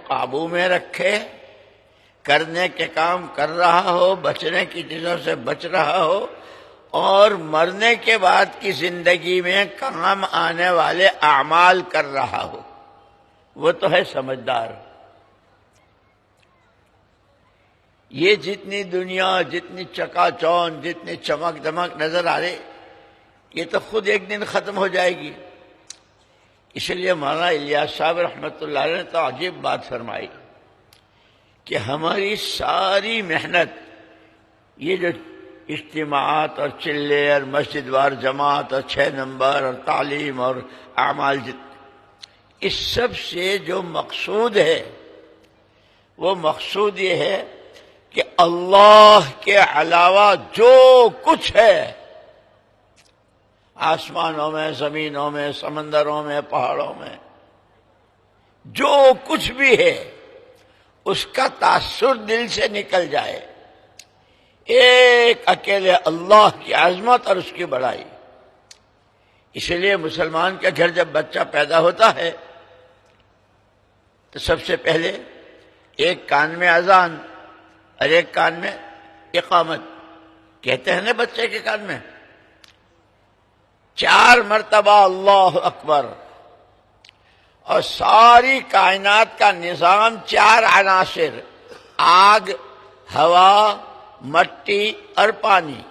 قابو میں رکھے، کرنے کے کام کر رہا ہو، بچنے کی چیزوں سے بچ رہا ہو، اور مرنے کے بعد کی زندگی میں کام آنے والے اعمال کر رہا ہو، وہ تو ہے سمجھدار۔ یہ جتنی دنیا، جتنی چکا چون، جتنی چمک دمک نظر آ رہی، یہ تو خود ایک دن ختم ہو جائے گی۔ اس لیے مولانا الیاس صاحب رحمۃ اللہ علیہ نے تو عجیب بات فرمائی کہ ہماری ساری محنت، یہ جو اجتماعات اور چلے اور مسجد وار جماعت اور 6 نمبر اور تعلیم اور اعمال، اس سب سے جو مقصود ہے وہ مقصود یہ ہے کہ اللہ کے علاوہ جو کچھ ہے، آسمانوں میں، زمینوں میں، سمندروں میں، پہاڑوں میں، جو کچھ بھی ہے اس کا تاثر دل سے نکل جائے، ایک اکیلے اللہ کی عظمت اور اس کی بڑائی۔ اس لیے مسلمان کے گھر جب بچہ پیدا ہوتا ہے تو سب سے پہلے ایک کان میں اذان اور ایک کان میں اقامت کہتے ہیں نا، بچے کے کان میں 4 مرتبہ اللہ اکبر، اور ساری کائنات کا نظام 4 عناصر، آگ، ہوا، مٹی اور پانی۔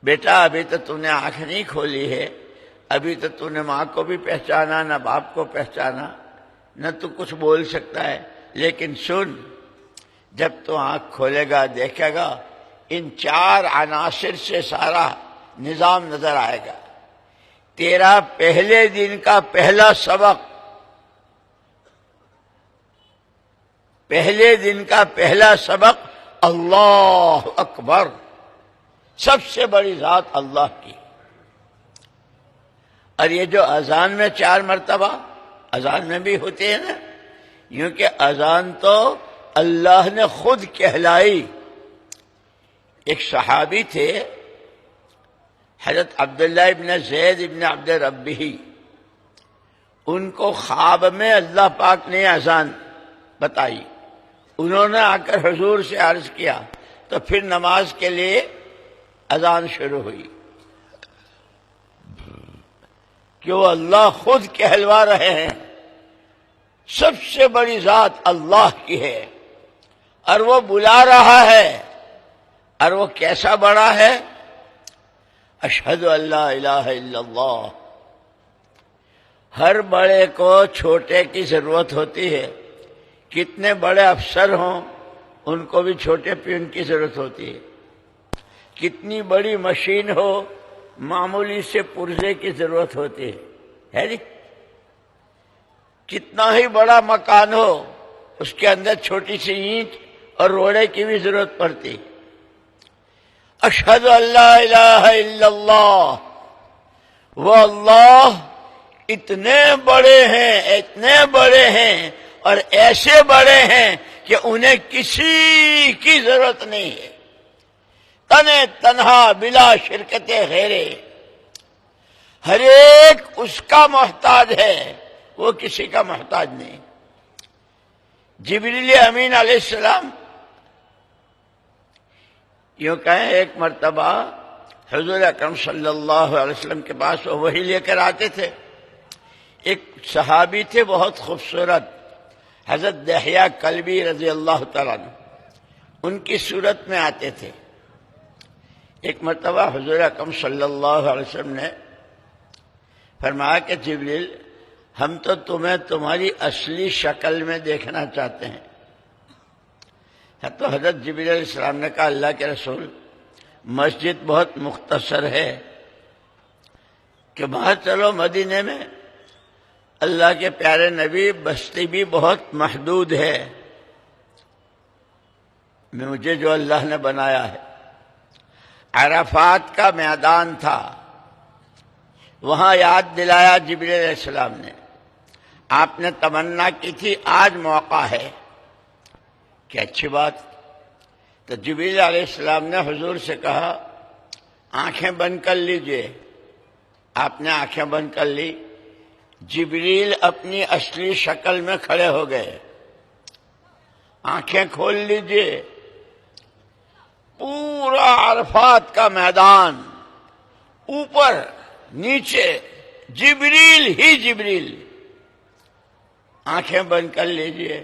بیٹا ابھی تو تم نے آنکھ نہیں کھولی ہے، ابھی تو تم نے ماں کو بھی پہچانا، نہ باپ کو پہچانا، نہ تو کچھ بول سکتا ہے، لیکن سن، جب تو آنکھ کھولے گا دیکھے گا ان 4 عناصر سے سارا نظام نظر آئے گا۔ تیرا پہلے دن کا پہلا سبق، پہلے دن کا پہلا سبق اللہ اکبر، سب سے بڑی ذات اللہ کی۔ اور یہ جو اذان میں 4 مرتبہ اذان میں بھی ہوتی ہے نا، یوں کہ اذان تو اللہ نے خود کہلائی۔ ایک صحابی تھے حضرت عبداللہ ابن زید ابن عبد ربہ، ان کو خواب میں اللہ پاک نے اذان بتائی، انہوں نے آ کر حضور سے عرض کیا، تو پھر نماز کے لیے اذان شروع ہوئی کہ وہ اللہ خود کہلوا رہے ہیں سب سے بڑی ذات اللہ کی ہے، اور وہ بلا رہا ہے، اور وہ کیسا بڑا ہے؟ اشہد ان لا الہ الا اللہ۔ ہر بڑے کو چھوٹے کی ضرورت ہوتی ہے، کتنے بڑے افسر ہوں ان کو بھی چھوٹے پیون کی ضرورت ہوتی ہے، کتنی بڑی مشین ہو معمولی سے پرزے کی ضرورت ہوتی ہے جی، کتنا ہی بڑا مکان ہو اس کے اندر چھوٹی سی اینٹ اور روڑے کی بھی ضرورت پڑتی۔ اشہد ان لا الہ الا اللہ، وہ اللہ اتنے بڑے ہیں، اتنے بڑے ہیں اور ایسے بڑے ہیں کہ انہیں کسی کی ضرورت نہیں ہے، تنہا بلا شرکت غیرے، ہر ایک اس کا محتاج ہے، وہ کسی کا محتاج نہیں۔ جبریل امین علیہ السلام یوں کہیں ایک مرتبہ حضور اکرم صلی اللہ علیہ وسلم کے پاس وہ وحی لے کر آتے تھے، ایک صحابی تھے بہت خوبصورت، حضرت دحیہ کلبی رضی اللہ تعالیٰ عنہ، ان کی صورت میں آتے تھے۔ ایک مرتبہ حضور اکرم صلی اللہ علیہ وسلم نے فرمایا کہ جبریل، ہم تو تمہیں تمہاری اصلی شکل میں دیکھنا چاہتے ہیں۔ تو حضرت جبریل علیہ السلام نے کہا اللہ کے رسول، مسجد بہت مختصر ہے کہ باہر چلو مدینے میں، اللہ کے پیارے نبی بستی بھی بہت محدود ہے، مجھے جو اللہ نے بنایا ہے۔ عرفات کا میدان تھا، وہاں یاد دلایا جبریل علیہ السلام نے، آپ نے تمنا کی تھی آج موقع ہے، کہ اچھی بات۔ تو جبریل علیہ السلام نے حضور سے کہا آنکھیں بند کر لیجئے، آپ نے آنکھیں بند کر لی، جبریل اپنی اصلی شکل میں کھڑے ہو گئے. آنکھیں کھول لیجئے، پورا عرفات کا میدان اوپر نیچے جبریل ہی جبریل. آنکھیں بند کر لیجئے.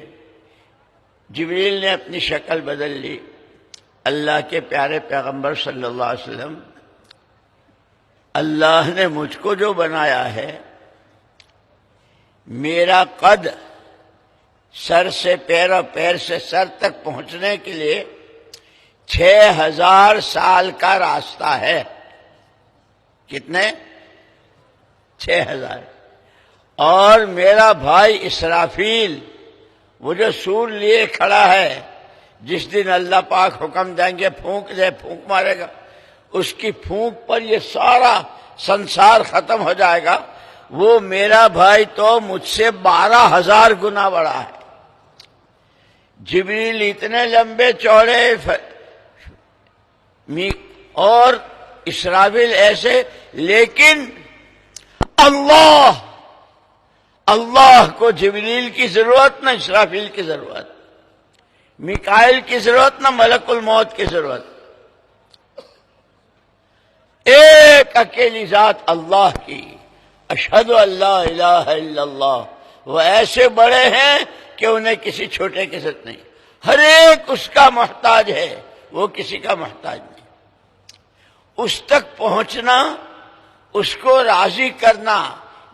جبریل نے اپنی شکل بدل لی. اللہ کے پیارے پیغمبر صلی اللہ علیہ وسلم، اللہ نے مجھ کو جو بنایا ہے، میرا قد سر سے پیر اور پیر سے سر تک پہنچنے کے لیے 6000 سال کا راستہ ہے. کتنے؟ 6000. اور میرا بھائی اسرافیل، وہ جو سور لیے کھڑا ہے، جس دن اللہ پاک حکم دیں گے پھونک دے، پھونک مارے گا، اس کی پھونک پر یہ سارا سنسار ختم ہو جائے گا. وہ میرا بھائی تو مجھ سے 12000 گنا بڑا ہے. جبریل اتنے لمبے چوڑے اور اسرافیل ایسے، لیکن اللہ کو جبریل کی ضرورت نہ اسرافیل کی ضرورت، میکائیل کی ضرورت نہ ملک الموت کی ضرورت. ایک اکیلی ذات اللہ کی. اشہد ان لا الہ الا اللہ. وہ ایسے بڑے ہیں کہ انہیں کسی چھوٹے کی ضرورت نہیں. ہر ایک اس کا محتاج ہے، وہ کسی کا محتاج نہیں. اس تک پہنچنا، اس کو راضی کرنا،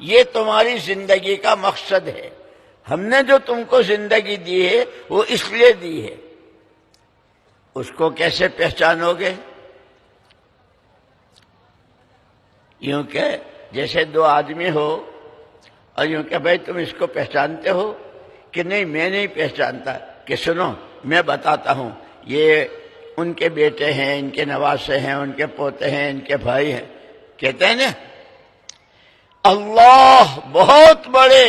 یہ تمہاری زندگی کا مقصد ہے. ہم نے جو تم کو زندگی دی ہے وہ اس لیے دی ہے. اس کو کیسے پہچانو گے؟ یوں کہ جیسے دو آدمی ہو اور یوں کہ بھائی تم اس کو پہچانتے ہو کہ نہیں؟ میں نہیں پہچانتا. کہ سنو میں بتاتا ہوں، یہ ان کے بیٹے ہیں، ان کے نواسے ہیں، ان کے پوتے ہیں، ان کے بھائی ہیں. کہتے ہیں نا اللہ بہت بڑے،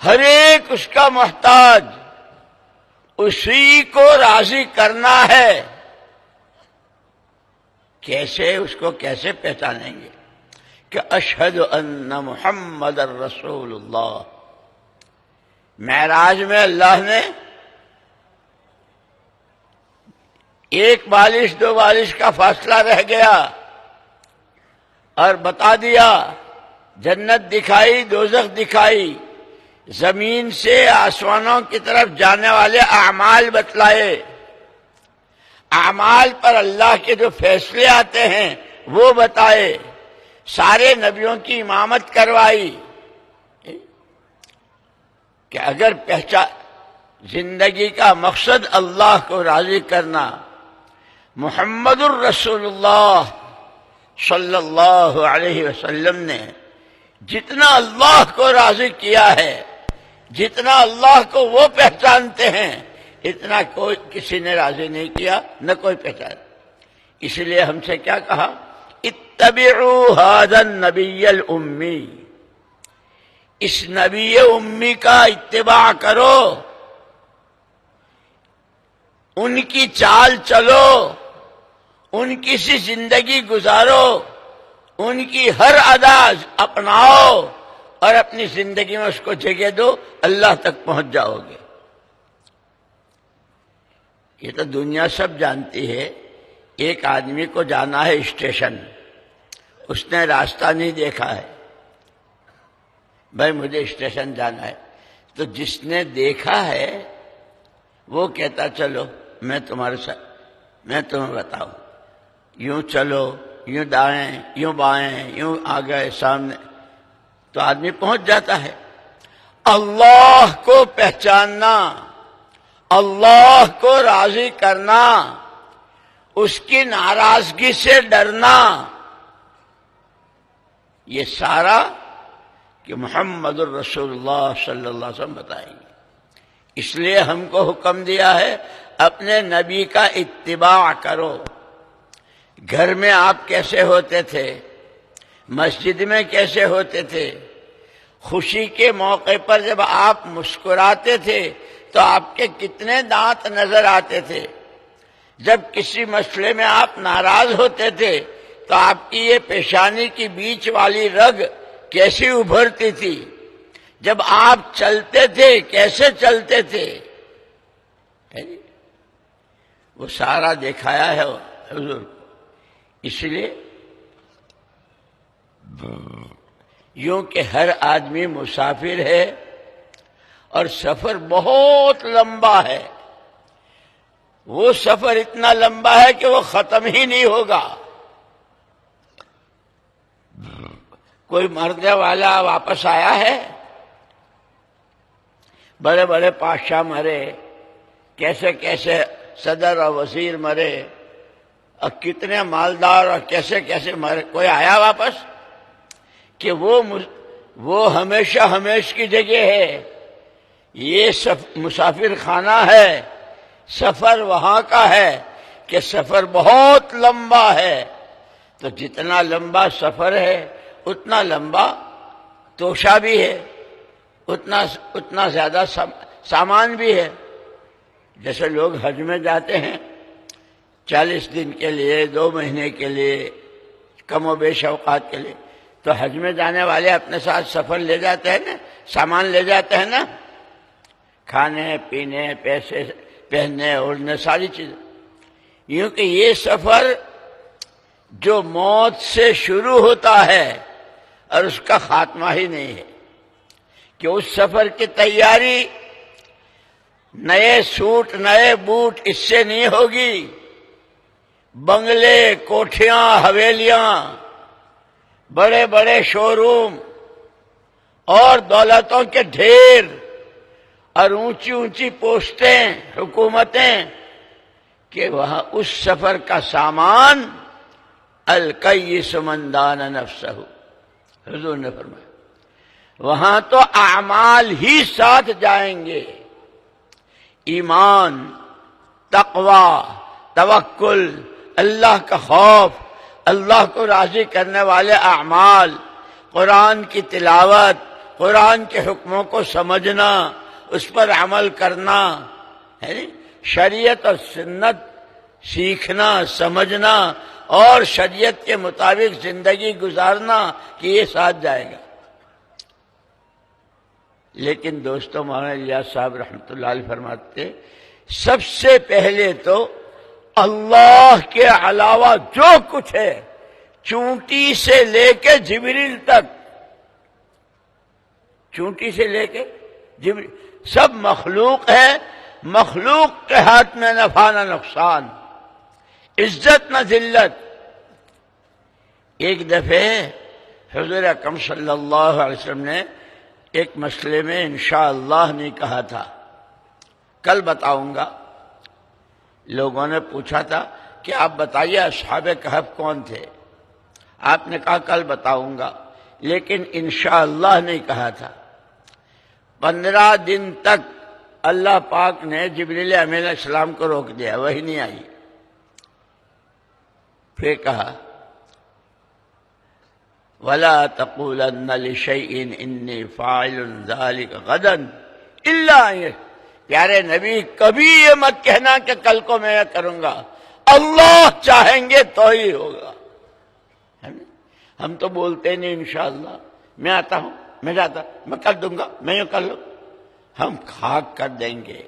ہر ایک اس کا محتاج، اسی کو راضی کرنا ہے. کیسے؟ اس کو کیسے پہچانیں گے؟ کہ اشہد ان محمد الرسول اللہ. معراج میں اللہ نے ایک بالش دو بالش کا فاصلہ رہ گیا اور بتا دیا، جنت دکھائی، دوزخ دکھائی، زمین سے آسمانوں کی طرف جانے والے اعمال بتلائے، اعمال پر اللہ کے جو فیصلے آتے ہیں وہ بتائے، سارے نبیوں کی امامت کروائی. کہ اگر زندگی کا مقصد اللہ کو راضی کرنا، محمد الرسول اللہ صلی اللہ علیہ وسلم نے جتنا اللہ کو راضی کیا ہے، جتنا اللہ کو وہ پہچانتے ہیں، اتنا کوئی کسی نے راضی نہیں کیا، نہ کوئی پہچان. اس لیے ہم سے کیا کہا؟ اتبعوا ھذا النبی الامی. اس نبی امی کا اتباع کرو، ان کی چال چلو، ان کی سی زندگی گزارو، ان کی ہر ادا اپناؤ اور اپنی زندگی میں اس کو جگہ دو، اللہ تک پہنچ جاؤ گے. یہ تو دنیا سب جانتی ہے. ایک آدمی کو جانا ہے اسٹیشن، اس نے راستہ نہیں دیکھا ہے، بھائی مجھے اسٹیشن جانا ہے، تو جس نے دیکھا ہے وہ کہتا چلو میں تمہارے ساتھ، میں تمہیں بتاؤں، یوں چلو، یوں دائیں، یوں بائیں، یوں آگے سامنے، تو آدمی پہنچ جاتا ہے. اللہ کو پہچاننا، اللہ کو راضی کرنا، اس کی ناراضگی سے ڈرنا، یہ سارا کہ محمد الرسول اللہ صلی اللہ علیہ وسلم بتائیں گے. اس لیے ہم کو حکم دیا ہے اپنے نبی کا اتباع کرو. گھر میں آپ کیسے ہوتے تھے، مسجد میں کیسے ہوتے تھے، خوشی کے موقع پر جب آپ مسکراتے تھے تو آپ کے کتنے دانت نظر آتے تھے، جب کسی مسئلے میں آپ ناراض ہوتے تھے تو آپ کی یہ پیشانی کی بیچ والی رگ کیسی ابھرتی تھی، جب آپ چلتے تھے کیسے چلتے تھے، وہ سارا دکھایا ہے حضور کو۔ اس لیے یوں کہ ہر آدمی مسافر ہے اور سفر بہت لمبا ہے، وہ سفر اتنا لمبا ہے کہ وہ ختم ہی نہیں ہوگا۔ کوئی مرنے والا واپس آیا ہے؟ بڑے بڑے بادشاہ مرے، کیسے کیسے صدر اور وزیر مرے، اور کتنے مالدار اور کیسے کیسے مرے، کوئی آیا واپس؟ کہ وہ ہمیشہ ہمیش کی جگہ ہے، یہ مسافر خانہ ہے، سفر وہاں کا ہے کہ سفر بہت لمبا ہے۔ تو جتنا لمبا سفر ہے اتنا لمبا توشہ بھی ہے، اتنا زیادہ سامان بھی ہے۔ جیسے لوگ حج میں جاتے ہیں 40 دن کے لیے، 2 مہینے کے لیے، کم و بیش اوقات کے لیے، تو حج میں جانے والے اپنے ساتھ سفر لے جاتے ہیں نا، سامان لے جاتے ہیں نا، کھانے پینے، پیسے، پہننے اوڑھنے، ساری چیزیں۔ یوں کہ یہ سفر جو موت سے شروع ہوتا ہے اور اس کا خاتمہ ہی نہیں ہے، کہ اس سفر کی تیاری نئے سوٹ نئے بوٹ اس سے نہیں ہوگی، بنگلے، کوٹھیاں، حویلیاں، بڑے بڑے شو روم اور دولتوں کے ڈھیر اور اونچی اونچی پوسٹیں، حکومتیں، کہ وہاں اس سفر کا سامان الکیس من دان نفسہ، حضور نے فرمایا وہاں تو اعمال ہی ساتھ جائیں گے، ایمان، تقوی، توکل، اللہ کا خوف، اللہ کو راضی کرنے والے اعمال، قرآن کی تلاوت، قرآن کے حکموں کو سمجھنا، اس پر عمل کرنا، شریعت اور سنت سیکھنا، سمجھنا اور شریعت کے مطابق زندگی گزارنا، کہ یہ ساتھ جائے گا۔ لیکن دوستو، مولانا الیاس صاحب رحمۃ اللہ علیہ فرماتے سب سے پہلے تو اللہ کے علاوہ جو کچھ ہے، چونٹی سے لے کے جبریل تک، چونٹی سے لے کے جبریل، سب مخلوق ہے، مخلوق کے ہاتھ میں نفع نہ نقصان، عزت نہ ذلت۔ ایک دفعہ حضور اکرم صلی اللہ علیہ وسلم نے ایک مسئلے میں انشاءاللہ نہیں کہا تھا، کل بتاؤں گا۔ لوگوں نے پوچھا تھا کہ آپ بتائیے اصحاب کہف کون تھے، آپ نے کہا کل بتاؤں گا، لیکن انشاءاللہ نہیں کہا تھا۔ 15 دن تک اللہ پاک نے جبریل امین علیہ السلام کو روک دیا، وہی نہیں آئی۔ پھر کہا وَلَا تَقُولَنَّ لِشَيْءٍ إِنِّي فَاعِلٌ ذَلِكَ غَدًا إِلَّا أَن يَشَاءَ، پیارے نبی کبھی یہ مت کہنا کہ کل کو میں کروں گا، اللہ چاہیں گے تو ہی ہوگا۔ ہم تو بولتے نہیں انشاءاللہ، میں آتا ہوں، میں جاتا، میں کر دوں گا، میں یوں کر لوں، ہم خاک کر دیں گے۔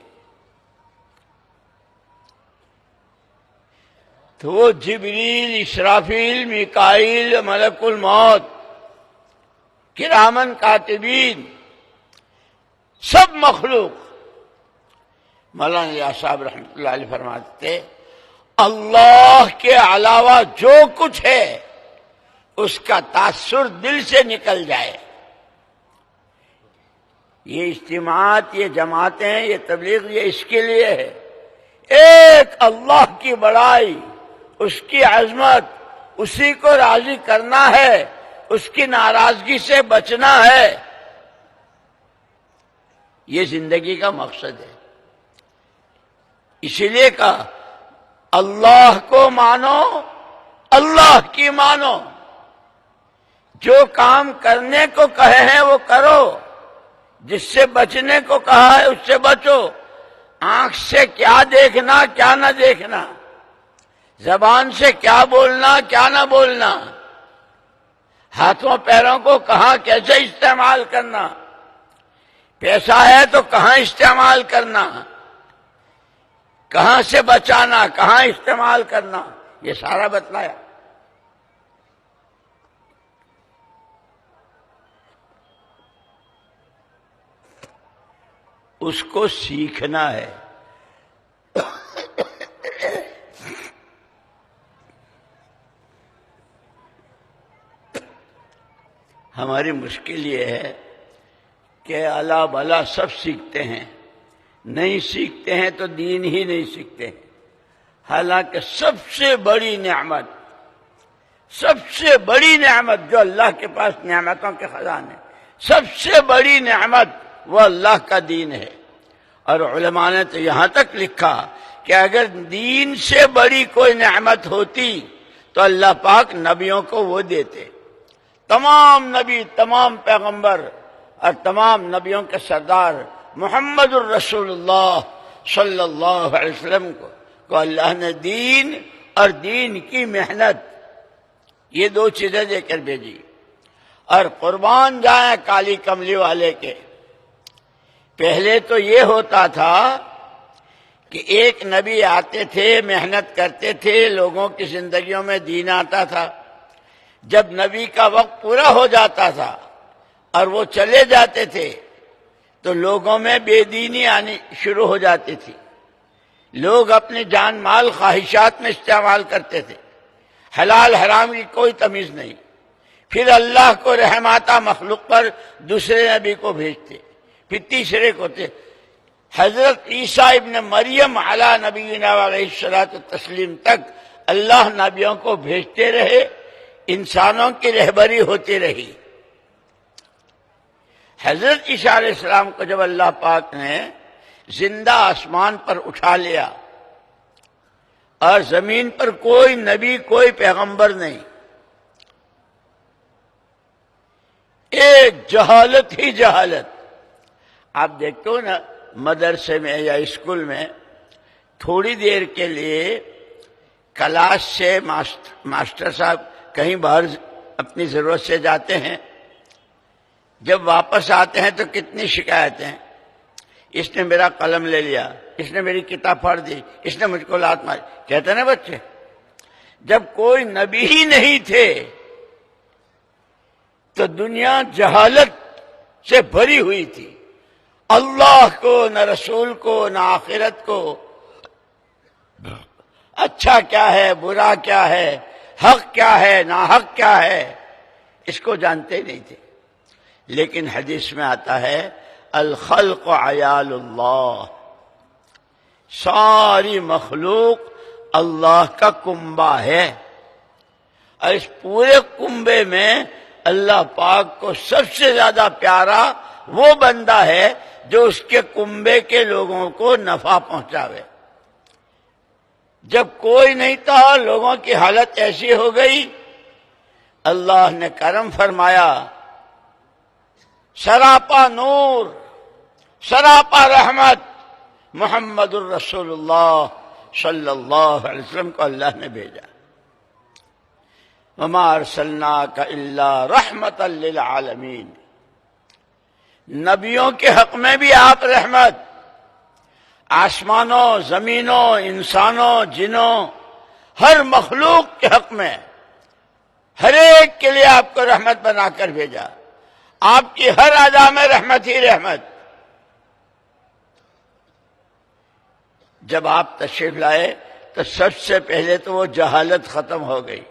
تو وہ جبریل، اسرافیل، میکائیل، ملک الموت، کرامن کاتبین، سب مخلوق، مولانا الیاس صاحب رحمۃ اللہ علیہ فرماتے اللہ کے علاوہ جو کچھ ہے اس کا تاثر دل سے نکل جائے۔ یہ اجتماعات، یہ جماعتیں، یہ تبلیغ، یہ اس کے لیے ہے، ایک اللہ کی بڑائی، اس کی عظمت، اسی کو راضی کرنا ہے، اس کی ناراضگی سے بچنا ہے، یہ زندگی کا مقصد ہے۔ اسی لیے کہا اللہ کو مانو، اللہ کی مانو، جو کام کرنے کو کہے ہیں وہ کرو، جس سے بچنے کو کہا ہے اس سے بچو، آنکھ سے کیا دیکھنا کیا نہ دیکھنا، زبان سے کیا بولنا کیا نہ بولنا، ہاتھوں پیروں کو کہاں کیسے استعمال کرنا، پیسہ ہے تو کہاں استعمال کرنا، کہاں سے بچانا، کہاں استعمال کرنا، یہ سارا بتلایا۔ اس کو سیکھنا ہے۔ ہماری مشکل یہ ہے کہ الا بلا سب سیکھتے ہیں، نہیں سیکھتے ہیں تو دین ہی نہیں سیکھتے ہیں۔ حالانکہ سب سے بڑی نعمت، سب سے بڑی نعمت جو اللہ کے پاس نعمتوں کے خزانے، سب سے بڑی نعمت وہ اللہ کا دین ہے۔ اور علماء نے تو یہاں تک لکھا کہ اگر دین سے بڑی کوئی نعمت ہوتی تو اللہ پاک نبیوں کو وہ دیتے۔ تمام نبی، تمام پیغمبر اور تمام نبیوں کے سردار محمد الرسول اللہ صلی اللہ علیہ وسلم کو اللہ نے دین اور دین کی محنت، یہ دو چیزیں دے کر بھیجی۔ اور قربان جائیں کالی کملی والے کے، پہلے تو یہ ہوتا تھا کہ ایک نبی آتے تھے، محنت کرتے تھے، لوگوں کی زندگیوں میں دین آتا تھا۔ جب نبی کا وقت پورا ہو جاتا تھا اور وہ چلے جاتے تھے تو لوگوں میں بے دینی آنی شروع ہو جاتی تھی، لوگ اپنی جان مال خواہشات میں استعمال کرتے تھے، حلال حرام کی کوئی تمیز نہیں۔ پھر اللہ کو رحم آتا مخلوق پر دوسرے نبی کو بھیجتے، پھر تیسرے کو تھے۔ حضرت عیسیٰ ابن مریم علی نبینا علیہ الصلوۃ والتسلیم تک اللہ نبیوں کو بھیجتے رہے، انسانوں کی رہبری ہوتی رہی۔ حضرت عیسیٰ علیہ السلام کو جب اللہ پاک نے زندہ آسمان پر اٹھا لیا اور زمین پر کوئی نبی، کوئی پیغمبر نہیں، ایک جہالت ہی جہالت۔ آپ دیکھتے ہو نا مدرسے میں یا اسکول میں تھوڑی دیر کے لیے کلاس سے ماسٹر صاحب کہیں باہر اپنی ضرورت سے جاتے ہیں، جب واپس آتے ہیں تو کتنی شکایتیں، اس نے میرا قلم لے لیا، اس نے میری کتاب پھاڑ دی، اس نے مجھ کو لات ماری، کہتے نا بچے۔ جب کوئی نبی ہی نہیں تھے تو دنیا جہالت سے بھری ہوئی تھی، اللہ کو نہ رسول کو نہ آخرت کو، اچھا کیا ہے برا کیا ہے، حق کیا ہے ناحق کیا ہے، اس کو جانتے نہیں تھے۔ لیکن حدیث میں آتا ہے الخلق عیال اللہ، ساری مخلوق اللہ کا کنبہ ہے، اور اس پورے کنبے میں اللہ پاک کو سب سے زیادہ پیارا وہ بندہ ہے جو اس کے کنبے کے لوگوں کو نفع پہنچاوے۔ جب کوئی نہیں تھا، لوگوں کی حالت ایسی ہو گئی، اللہ نے کرم فرمایا، سراپا نور، سراپا رحمت محمد الرسول اللہ صلی اللہ علیہ وسلم کو اللہ نے بھیجا۔ وما ارسلناک الا رحمتا للعالمین، نبیوں کے حق میں بھی آپ رحمت، آسمانوں زمینوں انسانوں جنوں ہر مخلوق کے حق میں، ہر ایک کے لیے آپ کو رحمت بنا کر بھیجا، آپ کی ہر ادا میں رحمت ہی رحمت۔ جب آپ تشریف لائے تو سب سے پہلے تو وہ جہالت ختم ہو گئی،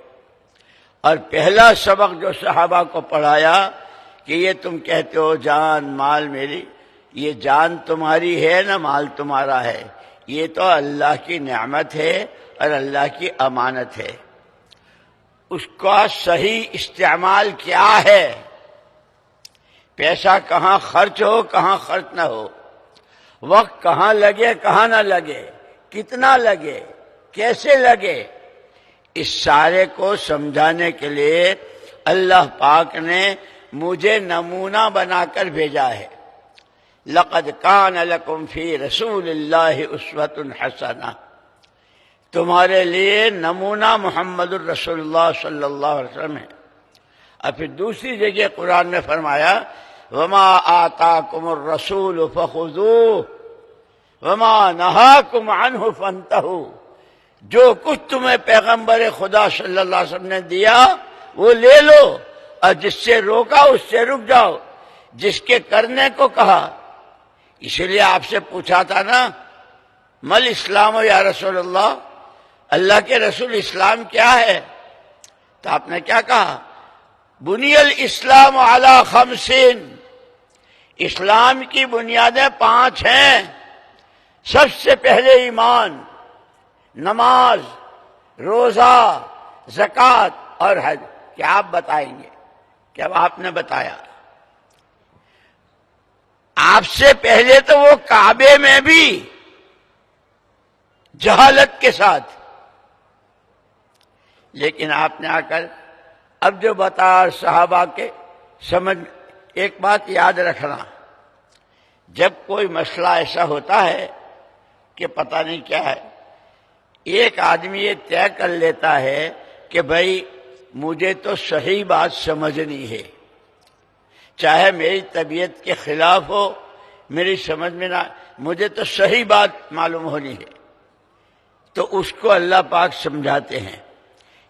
اور پہلا سبق جو صحابہ کو پڑھایا کہ یہ تم کہتے ہو جان مال میری، یہ جان تمہاری ہے نہ مال تمہارا ہے، یہ تو اللہ کی نعمت ہے اور اللہ کی امانت ہے، اس کا صحیح استعمال کیا ہے، پیسہ کہاں خرچ ہو کہاں خرچ نہ ہو، وقت کہاں لگے کہاں نہ لگے، کتنا لگے کیسے لگے، اس سارے کو سمجھانے کے لیے اللہ پاک نے مجھے نمونہ بنا کر بھیجا ہے۔ لقد کان لکم فی رسول اللہ اسوۃ حسنہ، تمہارے لیے نمونہ محمد الرسول اللہ صلی اللہ علیہ وسلم ہے۔ اور پھر دوسری جگہ قرآن میں فرمایا وما آتاکم الرسول فخذوہ وما نہاکم عنہ فانتہوا، جو کچھ تمہیں پیغمبر خدا صلی اللہ علیہ وسلم نے دیا وہ لے لو، اور جس سے روکا اس سے رک جاؤ، جس کے کرنے کو کہا۔ اسی لیے آپ سے پوچھا تھا نا مل اسلام یا رسول اللہ کے رسول اسلام کیا ہے؟ تو آپ نے کیا کہا؟ بنی الاسلام علی خمسین، اسلام کی بنیادیں 5 ہیں۔ سب سے پہلے ایمان، نماز، روزہ، زکوٰۃ اور حج۔ کیا آپ بتائیں گے؟ کیا آپ نے بتایا؟ آپ سے پہلے تو وہ کعبے میں بھی جہالت کے ساتھ، لیکن آپ نے آ کر اب جو بتا صحابہ کے سمجھ، ایک بات یاد رکھنا، جب کوئی مسئلہ ایسا ہوتا ہے کہ پتہ نہیں کیا ہے، ایک آدمی یہ طے کر لیتا ہے کہ بھائی مجھے تو صحیح بات سمجھنی ہے، چاہے میری طبیعت کے خلاف ہو، میری سمجھ میں نہ، مجھے تو صحیح بات معلوم ہونی ہے، تو اس کو اللہ پاک سمجھاتے ہیں۔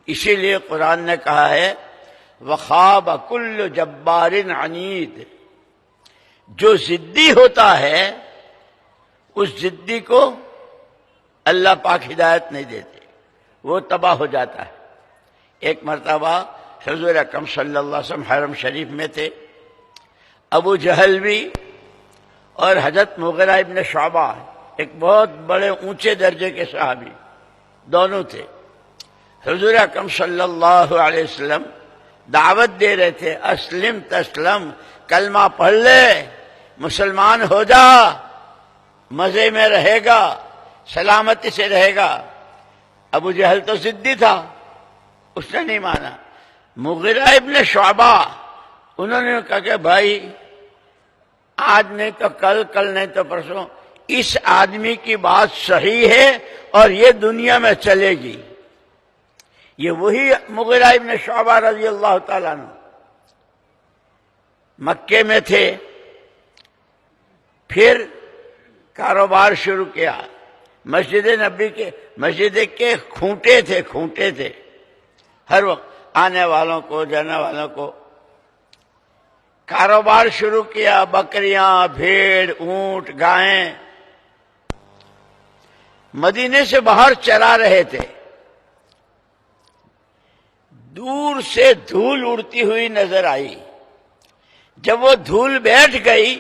اسی لیے قرآن نے کہا ہے وَخَابَ كُلُّ جَبَّارٍ عَنِيدٍ، جو ضدی ہوتا ہے اس ضدی کو اللہ پاک ہدایت نہیں دیتے، وہ تباہ ہو جاتا ہے۔ ایک مرتبہ حضور اکرم صلی اللہ علیہ وسلم حرم شریف میں تھے، ابو جہل بھی اور حضرت مغیرہ ابن شعبہ، ایک بہت بڑے اونچے درجے کے صحابی، دونوں تھے۔ حضور اکرم صلی اللہ علیہ وسلم دعوت دے رہے تھے اسلم تسلم، کلمہ پڑھ لے، مسلمان ہو جا، مزے میں رہے گا، سلامتی سے رہے گا۔ ابو جہل تو ضدی تھا، اس نے نہیں مانا۔ مغیرہ ابن شعبہ، انہوں نے کہا کہ بھائی آج نہیں تو کل، کل نہیں تو پرسوں، اس آدمی کی بات صحیح ہے اور یہ دنیا میں چلے گی۔ یہ وہی مغیرہ ابن شعبہ رضی اللہ تعالیٰ عنہ مکے میں تھے، پھر کاروبار شروع کیا۔ مسجد نبی کے، مسجد کے کھونٹے تھے، ہر وقت آنے والوں کو جانے والوں کو۔ کاروبار شروع کیا، بکریاں، بھیڑ، اونٹ، گائیں مدینے سے باہر چرا رہے تھے۔ دور سے دھول اڑتی ہوئی نظر آئی، جب وہ دھول بیٹھ گئی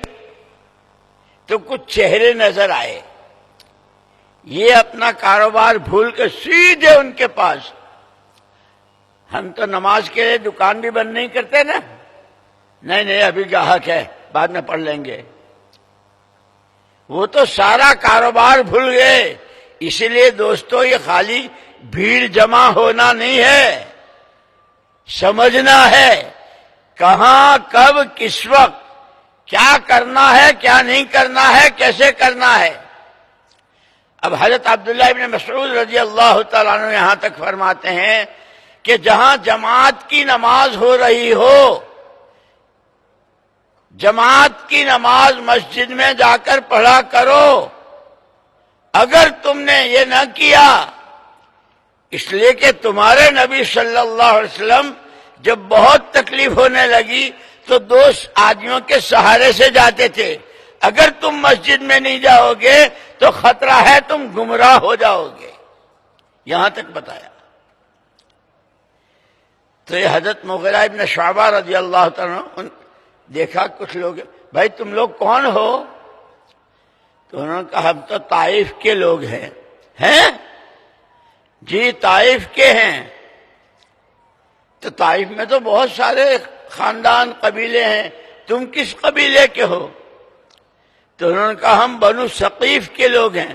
تو کچھ چہرے نظر آئے، یہ اپنا کاروبار بھول کے سیدھے ان کے پاس۔ ہم تو نماز کے لیے دکان بھی بند نہیں کرتے نا، نہیں ابھی گاہک ہے بعد میں پڑھ لیں گے، وہ تو سارا کاروبار بھول گئے۔ اسی لیے دوستو یہ خالی بھیڑ جمع ہونا نہیں ہے، سمجھنا ہے کہاں، کب، کس وقت کیا کرنا ہے، کیا نہیں کرنا ہے، کیسے کرنا ہے۔ اب حضرت عبداللہ ابن مسعود رضی اللہ تعالیٰ عنہ یہاں تک فرماتے ہیں کہ جہاں جماعت کی نماز ہو رہی ہو، جماعت کی نماز مسجد میں جا کر پڑھا کرو۔ اگر تم نے یہ نہ کیا، اس لیے کہ تمہارے نبی صلی اللہ علیہ وسلم جب بہت تکلیف ہونے لگی تو 2 آدمیوں کے سہارے سے جاتے تھے، اگر تم مسجد میں نہیں جاؤ گے تو خطرہ ہے تم گمراہ ہو جاؤ گے، یہاں تک بتایا۔ تو یہ حضرت مغیرہ ابن شعبہ رضی اللہ تعالیٰ دیکھا کچھ لوگ، بھائی تم لوگ کون ہو؟ تو انہوں نے کہا ہم تو طائف کے لوگ ہیں۔ ہیں؟ جی طائف کے ہیں۔ تو طائف میں تو بہت سارے خاندان، قبیلے ہیں، تم کس قبیلے کے ہو؟ تو انہوں نے کہا ہم بنو ثقیف کے لوگ ہیں،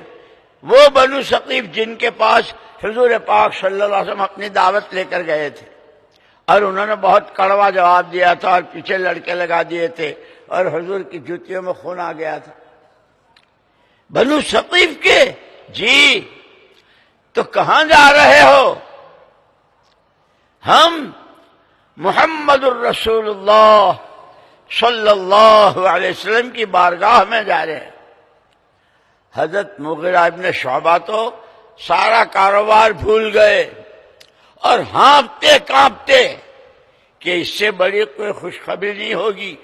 وہ بنو ثقیف جن کے پاس حضور پاک صلی اللہ علیہ وسلم اپنی دعوت لے کر گئے تھے، اور انہوں نے بہت کڑوا جواب دیا تھا اور پیچھے لڑکے لگا دیے تھے اور حضور کی جوتیوں میں خون آ گیا تھا۔ بنو ثقیف کے؟ جی۔ تو کہاں جا رہے ہو؟ ہم محمد الرسول اللہ صلی اللہ علیہ وسلم کی بارگاہ میں جا رہے ہیں۔ حضرت مغیرہ ابن شعبہ تو سارا کاروبار بھول گئے اور ہانپتے کانپتے کہ اس سے بڑی کوئی خوشخبری نہیں ہوگی۔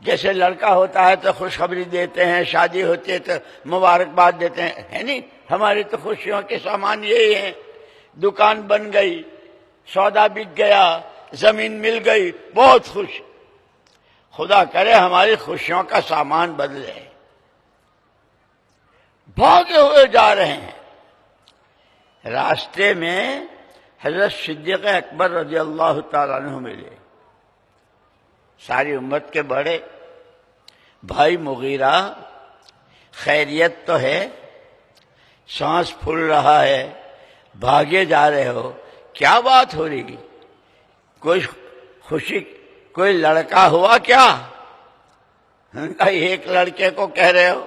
جیسے لڑکا ہوتا ہے تو خوشخبری دیتے ہیں، شادی ہوتی ہے تو مبارکباد دیتے ہیں، ہے نہیں؟ ہماری تو خوشیوں کے سامان یہی ہیں، دکان بن گئی، سودا بک گیا، زمین مل گئی، بہت خوش۔ خدا کرے ہماری خوشیوں کا سامان بدلے۔ بھاگے ہوئے جا رہے ہیں، راستے میں حضرت صدیق اکبر رضی اللہ تعالیٰ عنہ ملے، ساری امت کے بڑے۔ بھائی مغیرہ، خیریت تو ہے؟ سانس پھول رہا ہے، بھاگے جا رہے ہو، کیا بات ہو رہی؟ کوئی خوشی، کوئی لڑکا ہوا کیا؟ ایک لڑکے کو کہہ رہے ہو؟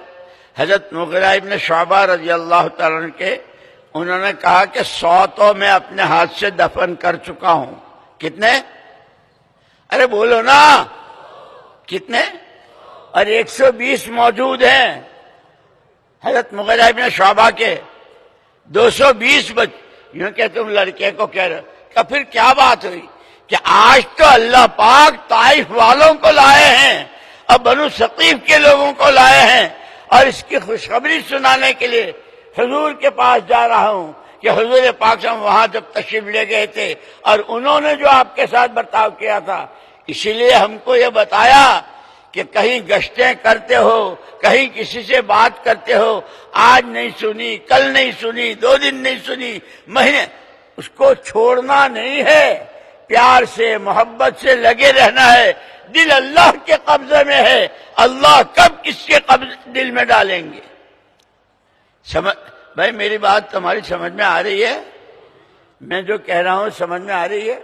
حضرت مغیرہ ابن شعبہ رضی اللہ تعالیٰ عنہ کے، انہوں نے کہا کہ 100 تو میں اپنے ہاتھ سے دفن کر چکا ہوں۔ کتنے؟ ارے بولو نا، کتنے؟ اور 120 موجود ہیں حضرت مغیرہ ابن شعبہ کے، 220 یوں کہ تم لڑکے کو کہہ رہے ہو کہ پھر کیا بات ہوئی؟ کہ آج تو اللہ پاک طائف والوں کو لائے ہیں اور بنو ثقیف کے لوگوں کو لائے ہیں، اور اس کی خوشخبری سنانے کے لیے حضور کے پاس جا رہا ہوں کہ حضور پاک صلی اللہ علیہ وسلم وہاں جب تشریف لے گئے تھے اور انہوں نے جو آپ کے ساتھ برتاؤ کیا تھا، اسی لیے ہم کو یہ بتایا کہ کہیں گشتیں کرتے ہو، کہیں کسی سے بات کرتے ہو، آج نہیں سنی، کل نہیں سنی، 2 دن نہیں سنی، مہینے، اس کو چھوڑنا نہیں ہے، پیار سے محبت سے لگے رہنا ہے۔ دل اللہ کے قبضے میں ہے، اللہ کب کس کے دل میں ڈالیں گے؟ بھائی میری بات تمہاری سمجھ میں آ رہی ہے؟ میں جو کہہ رہا ہوں سمجھ میں آ رہی ہے؟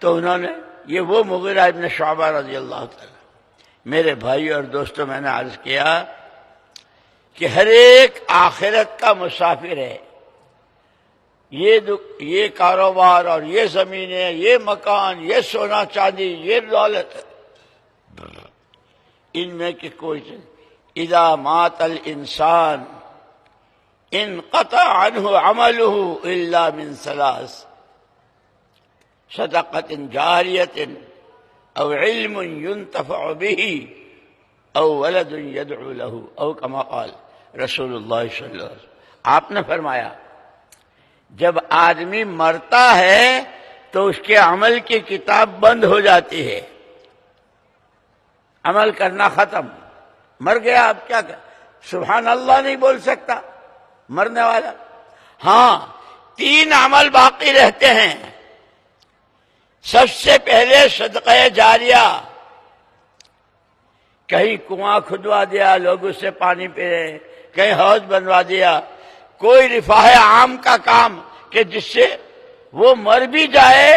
تو انہوں نے، یہ وہ مغیرہ ابن شعبہ رضی اللہ تعالی، میرے بھائی اور دوستوں، میں نے عرض کیا کہ ہر ایک آخرت کا مسافر ہے۔ یہ کاروبار اور یہ زمینیں، یہ مکان، یہ سونا چاندی، یہ دولت، ان میں کہ کوئی چیز، اذا مات الانسان انقطع عنہ عمله الا من 3: صدقۃ جاریۃ او علم ينتفع به او ولد يدعو له، او كما قال رسول اللہ صلی اللہ علیہ وسلم۔ آپ نے فرمایا جب آدمی مرتا ہے تو اس کے عمل کی کتاب بند ہو جاتی ہے، عمل کرنا ختم، مر گیا، اب کیا کر، سبحان اللہ نہیں بول سکتا مرنے والا۔ ہاں 3 عمل باقی رہتے ہیں۔ سب سے پہلے صدقہ جاریہ، کہیں کنواں کھدوا دیا، لوگ اس سے پانی پی رہے، کہیں حوض بنوا دیا، کوئی رفاہ عام کا کام کہ جس سے وہ مر بھی جائے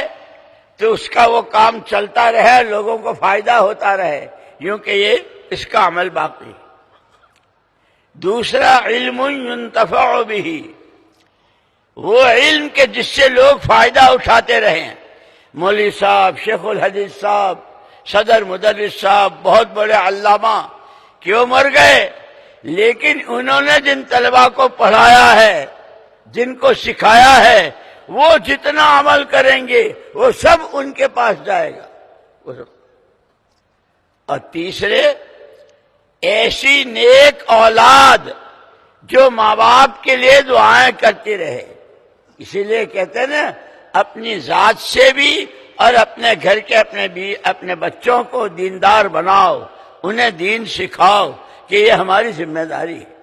تو اس کا وہ کام چلتا رہے، لوگوں کو فائدہ ہوتا رہے، یوں کہ یہ اس کا عمل باقی۔ دوسرا علم ينتفع به، وہ علم کے جس سے لوگ فائدہ اٹھاتے رہیں۔ مولوی صاحب، شیخ الحدیث صاحب، صدر مدرس صاحب، بہت بڑے علامہ کیوں مر گئے؟ لیکن انہوں نے جن طلباء کو پڑھایا ہے، جن کو سکھایا ہے، وہ جتنا عمل کریں گے وہ سب ان کے پاس جائے گا۔ اور تیسرے، ایسی نیک اولاد جو ماں باپ کے لیے دعائیں کرتی رہے۔ اسی لیے کہتے ہیں نا، اپنی ذات سے بھی اور اپنے گھر کے اپنے بچوں کو دیندار بناؤ، انہیں دین سکھاؤ کہ یہ ہماری ذمہ داری ہے۔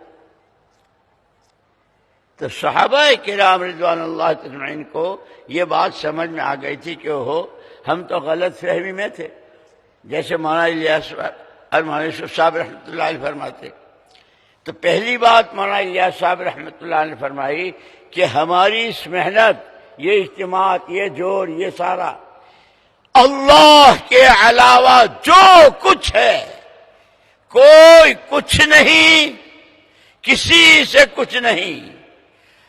تو صحابہ کرام رضوان اللہ اجمعین کو یہ بات سمجھ میں آ گئی تھی کہ ہم تو غلط فہمی میں تھے، جیسے مولانا الیاس اور مولانا یوسف صاحب رحمۃ اللہ علیہ فرماتے۔ تو پہلی بات مولانا الیاس صاحب رحمۃ اللہ علیہ فرمائی کہ ہماری اس محنت، یہ اجتماعات، یہ جوڑ، یہ سارا اللہ کے علاوہ جو کچھ ہے، کوئی کچھ نہیں، کسی سے کچھ نہیں،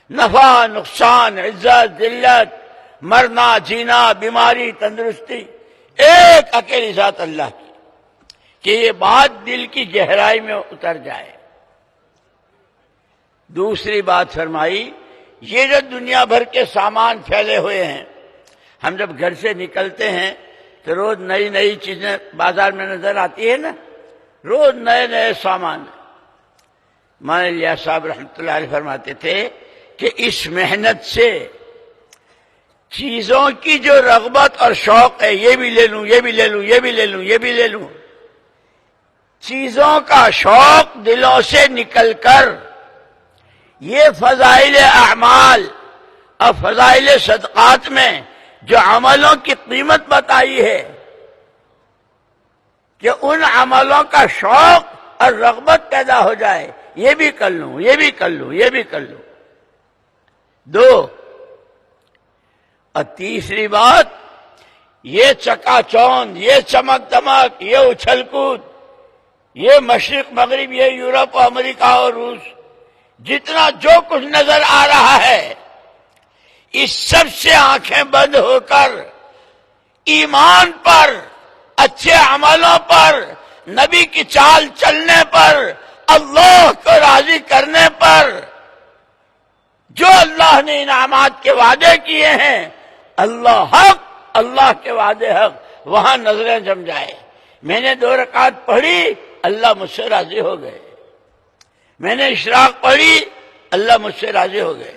نفع نقصان، عزت ذلت، مرنا جینا بیماری تندرستی ایک اکیلی ذات اللہ کی، کہ یہ بات دل کی گہرائی میں اتر جائے۔ دوسری بات فرمائی، یہ جو دنیا بھر کے سامان پھیلے ہوئے ہیں، ہم جب گھر سے نکلتے ہیں تو روز نئی نئی چیزیں بازار میں نظر آتی ہے نا، روز نئے نئے سامان۔ مولانا الیاس صاحب رحمۃ اللہ علیہ فرماتے تھے کہ اس محنت سے چیزوں کی جو رغبت اور شوق ہے، یہ بھی لے لوں، یہ بھی لے لوں، یہ بھی لے لوں، یہ بھی لے لوں، چیزوں کا شوق دلوں سے نکل کر یہ فضائل اعمال اور فضائل صدقات میں جو عملوں کی قیمت بتائی ہے کہ ان عملوں کا شوق اور رغبت پیدا ہو جائے، یہ بھی کر لوں، یہ بھی کر لوں، یہ بھی کر لوں۔ دو، اور تیسری بات، یہ چکا چوند، یہ چمک دمک، یہ اچھل کود، یہ مشرق مغرب، یہ یورپ امریکہ اور روس، جتنا جو کچھ نظر آ رہا ہے، اس سب سے آنکھیں بند ہو کر ایمان پر، اچھے عملوں پر، نبی کی چال چلنے پر، اللہ کو راضی کرنے پر، جو اللہ نے انعامات کے وعدے کیے ہیں، اللہ حق، اللہ کے وعدے حق، وہاں نظریں جم جائے۔ میں نے 2 رکعت پڑھی، اللہ مجھ سے راضی ہو گئے۔ میں نے اشراق پڑھی، اللہ مجھ سے راضی ہو گئے۔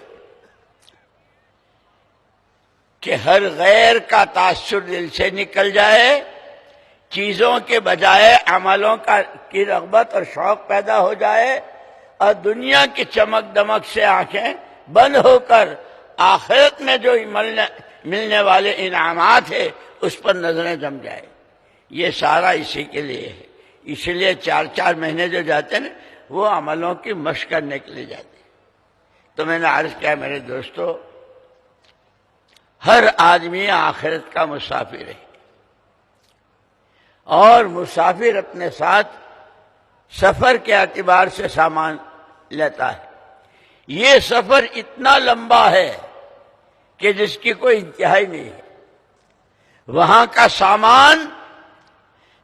کہ ہر غیر کا تاثر دل سے نکل جائے، چیزوں کے بجائے عملوں کی رغبت اور شوق پیدا ہو جائے، اور دنیا کی چمک دمک سے آنکھیں بند ہو کر آخرت میں جو ملنے والے انعامات ہیں اس پر نظریں جم جائے۔ یہ سارا اسی کے لیے ہے۔ اسی لیے 4 مہینے جو جاتے ہیں وہ عملوں کی مشق کرنے کے لیے جاتے ہیں۔ تو میں نے عرض کیا میرے دوستو، ہر آدمی آخرت کا مسافر ہے، اور مسافر اپنے ساتھ سفر کے اعتبار سے سامان لیتا ہے۔ یہ سفر اتنا لمبا ہے کہ جس کی کوئی انتہائی نہیں ہے۔ وہاں کا سامان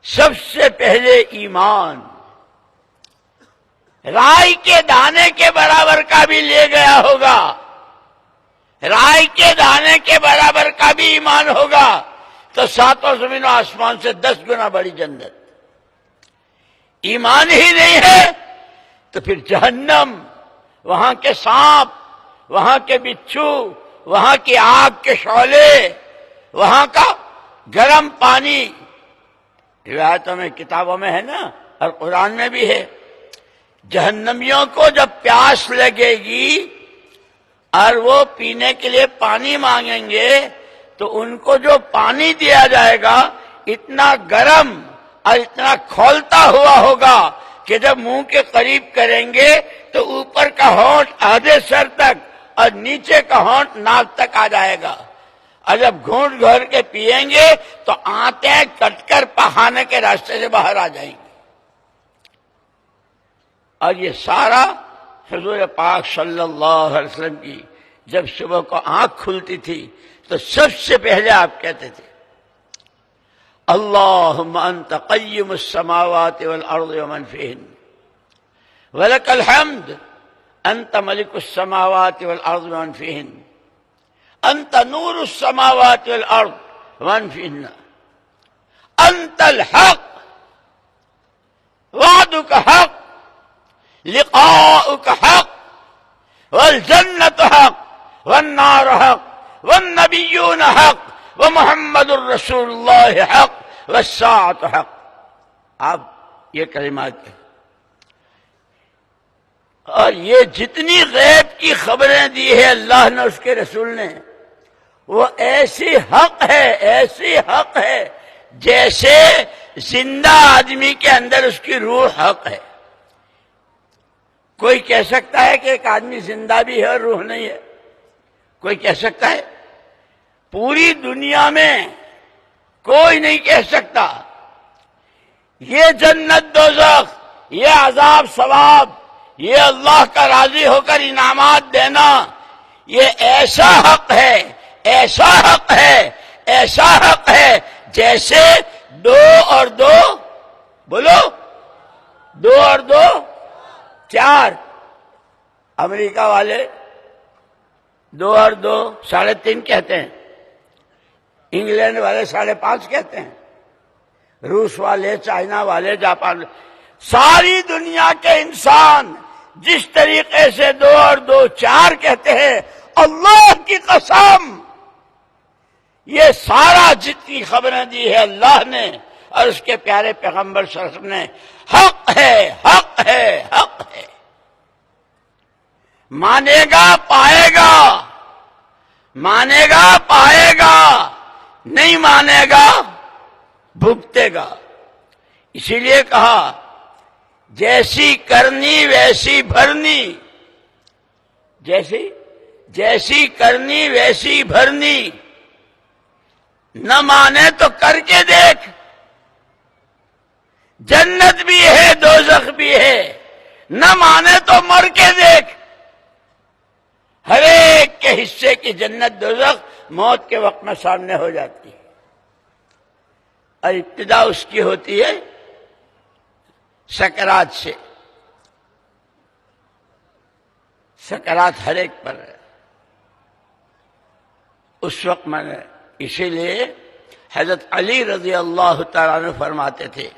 سب سے پہلے ایمان، رائی کے دانے کے برابر کا بھی لے گیا ہوگا، رائی کے دانے کے برابر کا بھی ایمان ہوگا تو 7 زمین و آسمان سے 10 گنا بڑی جنت۔ ایمان ہی نہیں ہے تو پھر جہنم، وہاں کے سانپ، وہاں کے بچھو، وہاں کی آگ کے شعلے، وہاں کا گرم پانی، روایتوں میں کتابوں میں ہے نا، اور قرآن میں بھی ہے۔ جہنمیوں کو جب پیاس لگے گی اور وہ پینے کے لیے پانی مانگیں گے تو ان کو جو پانی دیا جائے گا اتنا گرم اور اتنا کھولتا ہوا ہوگا کہ جب منہ کے قریب کریں گے تو اوپر کا ہونٹ آدھے سر تک اور نیچے کا ہونٹ ناک تک آ جائے گا، اور جب گھونٹ گھر کے پیئیں گے تو آنتیں کٹ کر پخانے کے راستے سے باہر آ جائیں گی۔ اور یہ سارا حضور پاک صلی اللہ علیہ وسلم کی جب صبح کو آنکھ کھلتی تھی تو سب سے پہلے آپ کہتے تھے اللہم انت قیم السماوات والارض ومن فیہن ولک الحمد انت ملک السماوات والارض ومن فیہن انت نور السماوات والارض ومن فیہن انت الحق وعدک حق لقاؤک حق والجنت حق والنار حق والنبیون حق ومحمد الرسول اللہ حق والساعۃ حق۔ آپ یہ کلمات ہیں، اور یہ جتنی غیب کی خبریں دی ہے اللہ نے اس کے رسول نے، وہ ایسی حق ہے، ایسی حق ہے جیسے زندہ آدمی کے اندر اس کی روح حق ہے۔ کوئی کہہ سکتا ہے کہ ایک آدمی زندہ بھی ہے اور روح نہیں ہے؟ کوئی کہہ سکتا ہے؟ پوری دنیا میں کوئی نہیں کہہ سکتا۔ یہ جنت دوزخ، یہ عذاب ثواب، یہ اللہ کا راضی ہو کر انعامات دینا، یہ ایسا حق ہے، ایسا حق ہے، ایسا حق ہے جیسے 2 اور 2 بولو، 2 اور 2 4۔ امریکہ والے 2 اور 2 3.5 کہتے ہیں، انگلینڈ والے 5.5 کہتے ہیں، روس والے، چائنا والے، جاپان، ساری دنیا کے انسان جس طریقے سے 2 اور 2 4 کہتے ہیں، اللہ کی قسم یہ سارا جتنی خبریں دی ہے اللہ نے اور اس کے پیارے پیغمبر صلی اللہ علیہ وسلم نے، حق ہے، حق ہے، حق ہے۔ مانے گا پائے گا، مانے گا پائے گا، نہیں مانے گا بھگتے گا۔ اسی لیے کہا جیسی کرنی ویسی بھرنی، جیسی کرنی ویسی بھرنی، نہ مانے تو کر کے دیکھ، جنت بھی ہے دوزخ بھی ہے، نہ مانے تو مر کے دیکھ۔ ہر ایک کے حصے کی جنت دوزخ موت کے وقت میں سامنے ہو جاتی ہے، اور ابتدا اس کی ہوتی ہے سکرات سے۔ سکرات ہر ایک پر ہے اس وقت میں نے، اسی لیے حضرت علی رضی اللہ تعالیٰ عنہ فرماتے تھے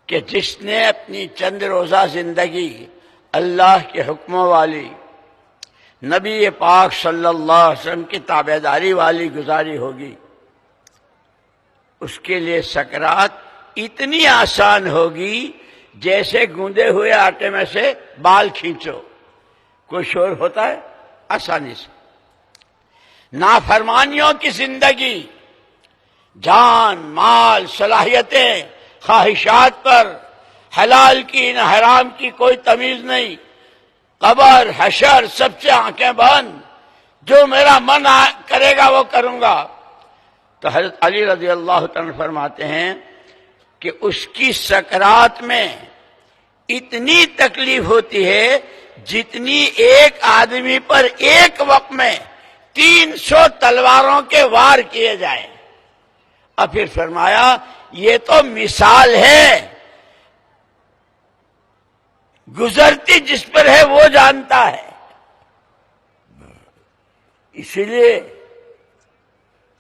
کہ جس نے اپنی چند روزہ زندگی اللہ کے حکموں والی، نبی پاک صلی اللہ علیہ وسلم کی تابعداری والی گزاری ہوگی، اس کے لیے سکرات اتنی آسان ہوگی جیسے گوندے ہوئے آٹے میں سے بال کھینچو، کوئی شور ہوتا ہے؟ آسانی سے۔ نافرمانیوں کی زندگی، جان مال صلاحیتیں خواہشات پر، حلال کی نہ حرام کی کوئی تمیز نہیں، قبر حشر سب سے آنکھیں بند، جو میرا من کرے گا وہ کروں گا۔ تو حضرت علی رضی اللہ عنہ فرماتے ہیں کہ اس کی سکرات میں اتنی تکلیف ہوتی ہے جتنی ایک آدمی پر ایک وقت میں 300 تلواروں کے وار کیے جائیں۔ اور پھر فرمایا یہ تو مثال ہے، گزرتی جس پر ہے وہ جانتا ہے۔ اسی لیے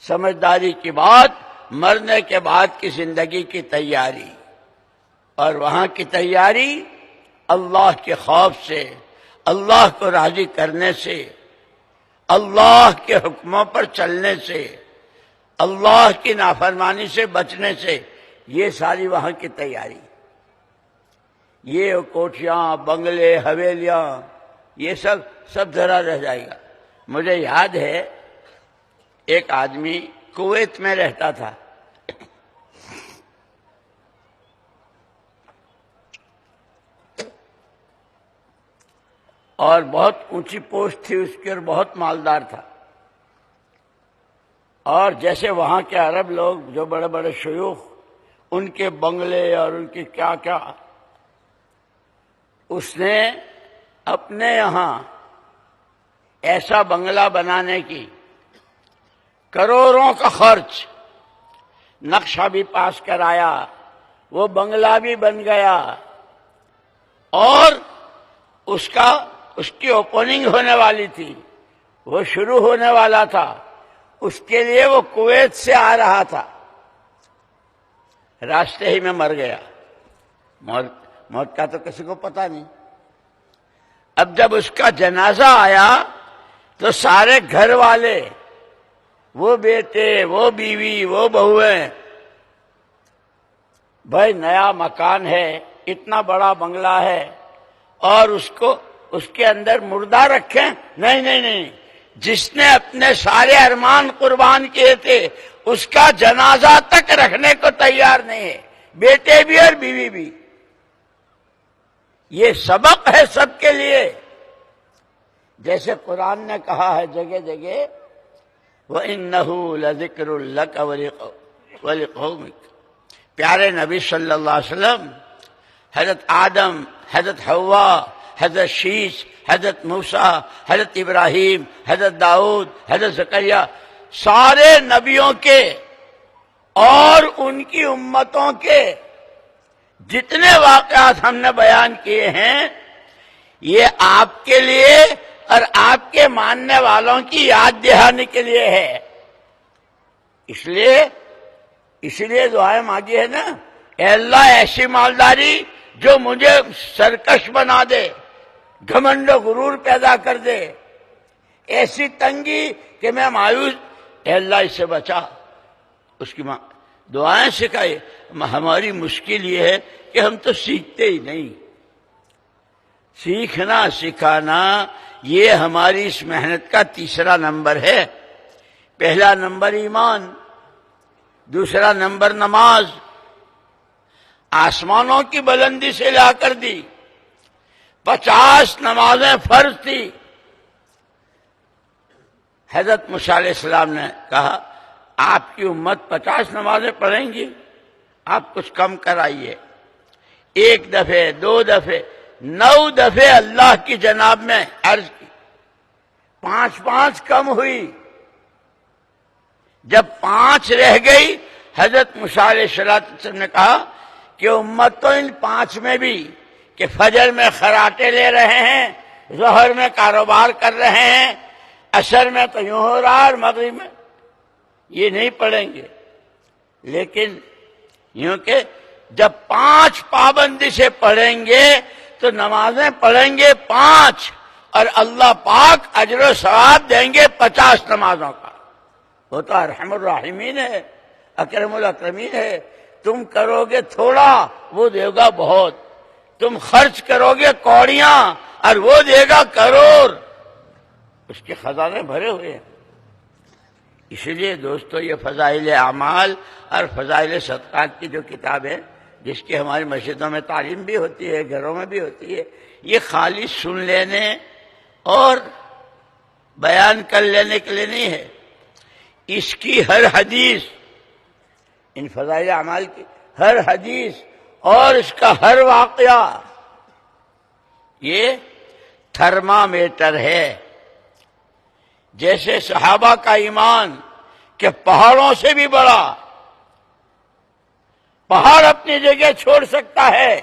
سمجھداری کی بات، مرنے کے بعد کی زندگی کی تیاری، اور وہاں کی تیاری اللہ کے خوف سے، اللہ کو راضی کرنے سے، اللہ کے حکموں پر چلنے سے، اللہ کی نافرمانی سے بچنے سے، یہ ساری وہاں کی تیاری۔ یہ کوٹھیاں، بنگلے، حویلیاں، یہ سب ذرا رہ جائے گا۔ مجھے یاد ہے ایک آدمی کویت میں رہتا تھا، اور بہت اونچی پوسٹ تھی اس کی اور بہت مالدار تھا، اور جیسے وہاں کے عرب لوگ جو بڑے بڑے شیوخ، ان کے بنگلے اور ان کی کیا کیا، اس نے اپنے یہاں ایسا بنگلہ بنانے کی کروڑوں کا خرچ، نقشہ بھی پاس کرایا، وہ بنگلہ بھی بن گیا، اور اس کی اوپننگ ہونے والی تھی، وہ شروع ہونے والا تھا، اس کے لیے وہ کویت سے آ رہا تھا، راستے ہی میں مر گیا۔ موت کا تو کسی کو پتا نہیں۔ اب جب اس کا جنازہ آیا تو سارے گھر والے، وہ بیٹے، وہ بیوی، وہ بہویں، بھائی نیا مکان ہے، اتنا بڑا بنگلہ ہے، اور اس کے اندر مردہ رکھیں؟ نہیں نہیں نہیں، جس نے اپنے سارے ارمان قربان کیے تھے اس کا جنازہ تک رکھنے کو تیار نہیں ہے، بیٹے بھی اور بیوی بھی۔ یہ سبق ہے سب کے لیے، جیسے قرآن نے کہا ہے جگہ جگہ وَإِنَّهُ لَذِكْرٌ لَكَ وَلِقَوْمِكَ۔ پیارے نبی صلی اللہ علیہ وسلم، حضرت آدم، حضرت حوا، حضرت شیش، حضرت موسیٰ، حضرت ابراہیم، حضرت داؤد، حضرت زکریا، سارے نبیوں کے اور ان کی امتوں کے جتنے واقعات ہم نے بیان کیے ہیں، یہ آپ کے لیے اور آپ کے ماننے والوں کی یاد دہانی کے لیے ہے۔ اس لیے دعائیں مانگی ہے نا، اے اللہ ایسی مالداری جو مجھے سرکش بنا دے، گھمنڈ و غرور پیدا کر دے، ایسی تنگی کہ میں مایوس، اے اللہ اس سے بچا۔ اس کی دعائیں سکھائی۔ ہماری مشکل یہ ہے کہ ہم تو سیکھتے ہی نہیں۔ سیکھنا سکھانا یہ ہماری اس محنت کا تیسرا نمبر ہے۔ پہلا نمبر ایمان، دوسرا نمبر نماز، آسمانوں کی بلندی سے لا کر دی، 50 نمازیں فرض تھی۔ حضرت موسیٰ علیہ السلام نے کہا آپ کی امت 50 نمازیں پڑھیں گی، آپ کچھ کم کرائیے۔ 1 دفعے، 2 دفعے، 9 دفعے اللہ کی جناب میں عرض کی، 5 کم ہوئی۔ جب 5 رہ گئی، حضرت موسیٰ علیہ السلام نے کہا کہ امت تو ان 5 میں بھی کہ فجر میں خراٹے لے رہے ہیں، ظہر میں کاروبار کر رہے ہیں، عصر میں تو یوں ہو رہا اور مغرب میں یہ نہیں پڑھیں گے، لیکن یوں کہ جب 5 پابندی سے پڑھیں گے تو نمازیں پڑھیں گے 5 اور اللہ پاک اجر و ثواب دیں گے 50 نمازوں کا۔ وہ تو ارحم الراحمین ہے، اکرم الاکرمین ہے۔ تم کرو گے تھوڑا، وہ دے گا بہت۔ تم خرچ کرو گے کوڑیاں اور وہ دے گا کروڑ۔ اس کے خزانے بھرے ہوئے ہیں۔ اسی لیے دوستو، یہ فضائل اعمال اور فضائل صدقات کی جو کتاب ہے، جس کی ہماری مسجدوں میں تعلیم بھی ہوتی ہے، گھروں میں بھی ہوتی ہے، یہ خالی سن لینے اور بیان کر لینے کے لیے نہیں ہے۔ اس کی ہر حدیث، ان فضائل اعمال کی ہر حدیث اور اس کا ہر واقعہ یہ تھرمامیٹر ہے۔ جیسے صحابہ کا ایمان کہ پہاڑوں سے بھی بڑا، پہاڑ اپنی جگہ چھوڑ سکتا ہے،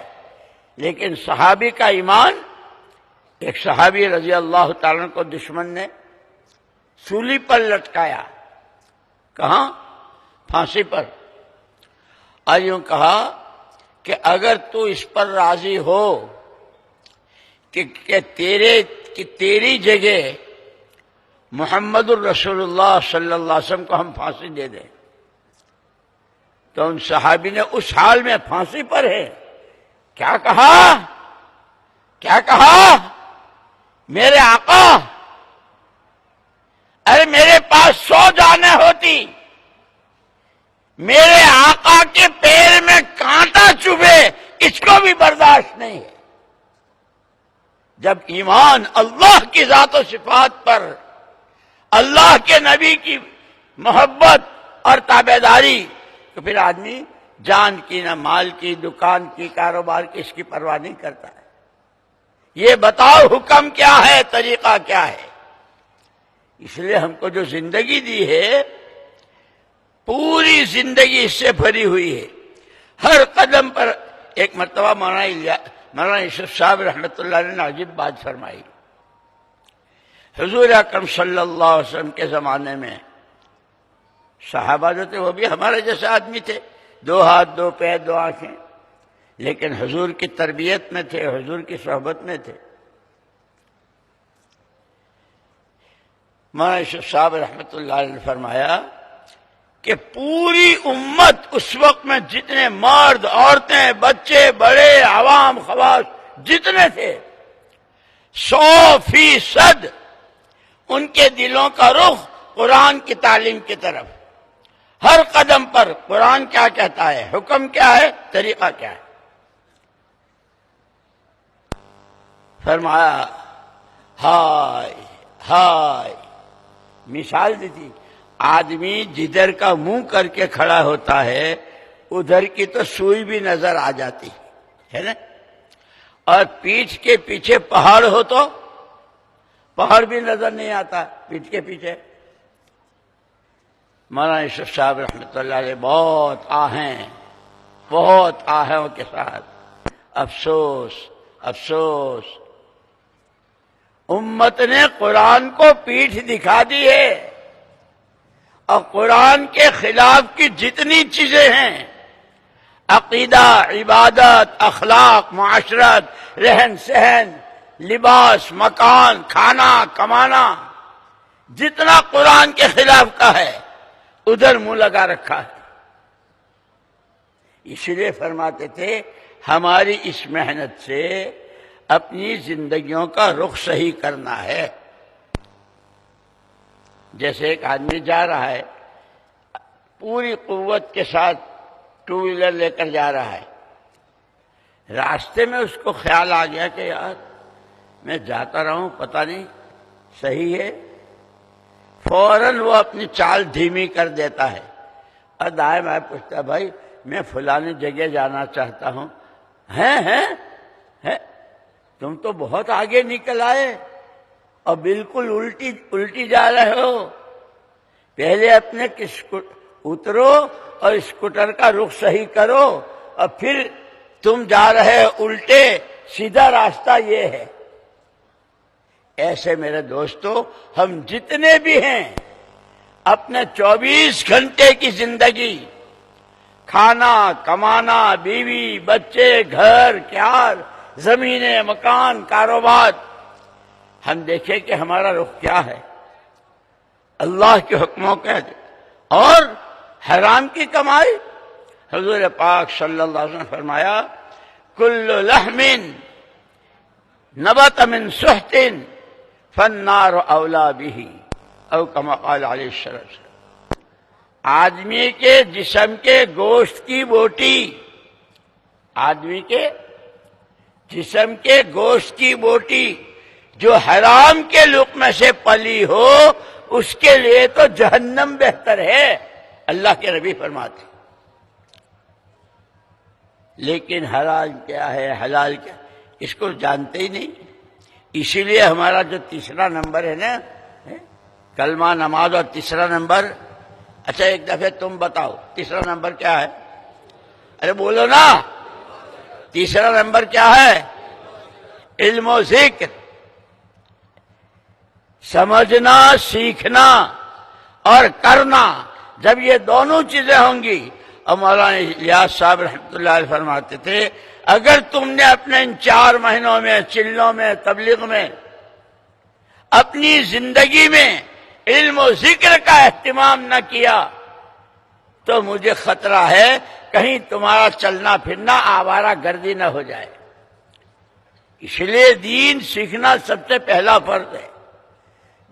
لیکن صحابی کا ایمان، ایک صحابی رضی اللہ تعالیٰ کو دشمن نے سولی پر لٹکایا۔ کہاں؟ پھانسی پر۔ اور یوں کہا کہ اگر تو اس پر راضی ہو کہ تیری جگہ محمد الرسول اللہ صلی اللہ علیہ وسلم کو ہم پھانسی دے دیں، تو ان صحابی نے اس حال میں پھانسی پر ہے کیا کہا؟ میرے آقا، ارے میرے پاس 100 جانیں ہوتی، میرے آقا کے پیر میں کانٹا چبھے اس کو بھی برداشت نہیں ہے۔ جب ایمان اللہ کی ذات و صفات پر، اللہ کے نبی کی محبت اور تابعداری، تو پھر آدمی جان کی، نہ مال کی، دکان کی، کاروبار کی، اس کی پرواہ نہیں کرتا ہے۔ یہ بتاؤ حکم کیا ہے، طریقہ کیا ہے؟ اس لیے ہم کو جو زندگی دی ہے، پوری زندگی اس سے بھری ہوئی ہے۔ ہر قدم پر ایک مرتبہ مولانا یوسف صاحب رحمۃ اللہ علیہ نے عجیب بات فرمائی۔ حضور اکرم صلی اللہ علیہ وسلم کے زمانے میں صحابہ جو تھے وہ بھی ہمارے جیسے آدمی تھے، 2 ہاتھ 2 پیر 2 آنکھیں، لیکن حضور کی تربیت میں تھے، حضور کی صحبت میں تھے۔ مولانا یوسف صاحب رحمۃ اللہ علیہ نے فرمایا کہ پوری امت اس وقت میں جتنے مرد، عورتیں، بچے، بڑے، عوام، خواص جتنے تھے، 100% ان کے دلوں کا رخ قرآن کی تعلیم کی طرف۔ ہر قدم پر قرآن کیا کہتا ہے، حکم کیا ہے، طریقہ کیا ہے۔ فرمایا ہائے، مثال دی تھی، آدمی جدھر کا منہ کر کے کھڑا ہوتا ہے ادھر کی تو سوئی بھی نظر آ جاتی ہے نا، اور پیٹھ کے پیچھے پہاڑ ہو تو پہاڑ بھی نظر نہیں آتا پیٹھ کے پیچھے۔ مولانا یوسف صاحب رحمۃ اللہ علیہ بہت آہوں کے ساتھ افسوس افسوس، امت نے قرآن کو پیٹھ دکھا دی ہے، اور قرآن کے خلاف کی جتنی چیزیں ہیں، عقیدہ، عبادت، اخلاق، معاشرت، رہن سہن، لباس، مکان، کھانا، کمانا، جتنا قرآن کے خلاف کا ہے ادھر منہ لگا رکھا ہے۔ اس لیے فرماتے تھے ہماری اس محنت سے اپنی زندگیوں کا رخ صحیح کرنا ہے۔ جیسے ایک آدمی جا رہا ہے، پوری قوت کے ساتھ ٹو ویلر لے کر جا رہا ہے، راستے میں اس کو خیال آ گیا کہ یار میں جاتا رہوں پتہ نہیں صحیح ہے، فوراً وہ اپنی چال دھیمی کر دیتا ہے اور دائیں بائیں پوچھتا ہے بھائی میں فلانی جگہ جانا چاہتا ہوں۔ ہیں تم تو بہت آگے نکل آئے اور بالکل الٹی جا رہے ہو، پہلے اپنے اترو اور اسکوٹر کا رخ صحیح کرو اور پھر تم جا رہے الٹے، سیدھا راستہ یہ ہے۔ ایسے میرے دوستو ہم جتنے بھی ہیں اپنے 24 گھنٹے کی زندگی، کھانا، کمانا، بیوی، بچے، گھر کیار، زمینیں، مکان، کاروبار، ہم دیکھیں کہ ہمارا رخ کیا ہے، اللہ کے حکموں کے اور حرام کی کمائی۔ حضور پاک صلی اللہ علیہ وسلم نے فرمایا کل لحم نبت من سحت فالنار اولا به، او کما قال علیہ السلام۔ آدمی کے جسم کے گوشت کی بوٹی، آدمی کے جسم کے گوشت کی بوٹی جو حرام کے لقمے سے پلی ہو اس کے لیے تو جہنم بہتر ہے، اللہ کے نبی فرماتے۔ لیکن حلال کیا ہے، حلال کیا، اس کو جانتے ہی نہیں۔ اسی لیے ہمارا جو تیسرا نمبر ہے نا، کلمہ، نماز اور تیسرا نمبر، اچھا ایک دفعہ تم بتاؤ تیسرا نمبر کیا ہے؟ ارے بولو نا، تیسرا نمبر کیا ہے؟ علم و ذکر، سمجھنا، سیکھنا اور کرنا۔ جب یہ دونوں چیزیں ہوں گی، اور مولانا الیاس صاحب رحمۃ اللہ علیہ فرماتے تھے اگر تم نے اپنے ان 4 مہینوں میں، چلوں میں، تبلیغ میں، اپنی زندگی میں علم و ذکر کا اہتمام نہ کیا تو مجھے خطرہ ہے کہیں تمہارا چلنا پھرنا آوارہ گردی نہ ہو جائے۔ اس لیے دین سیکھنا سب سے پہلا فرض ہے۔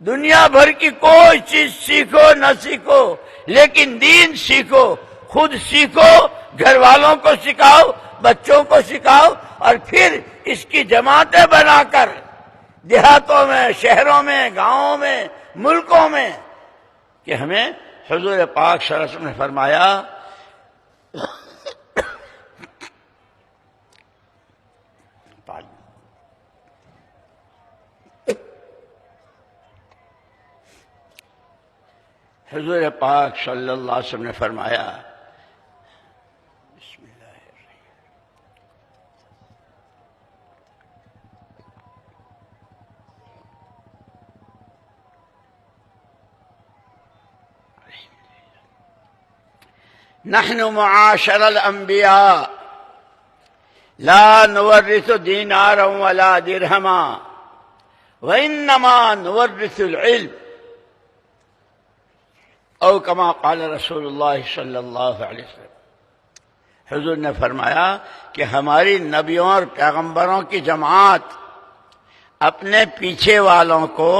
دنیا بھر کی کوئی چیز سیکھو نہ سیکھو، لیکن دین سیکھو، خود سیکھو، گھر والوں کو سکھاؤ، بچوں کو سکھاؤ، اور پھر اس کی جماعتیں بنا کر دیہاتوں میں، شہروں میں، گاؤں میں، ملکوں میں، کہ ہمیں حضور پاک صلی اللہ علیہ وسلم نے فرمایا حضور پاک صلی اللہ علیہ وسلم نے فرمایا بسم اللہ نحن معاشر الانبیاء لا نورث دینارا ولا درہما وانما نورث العلم، او کما قال رسول اللہ صلی اللہ علیہ وسلم۔ حضور نے فرمایا کہ ہماری نبیوں اور پیغمبروں کی جماعت اپنے پیچھے والوں کو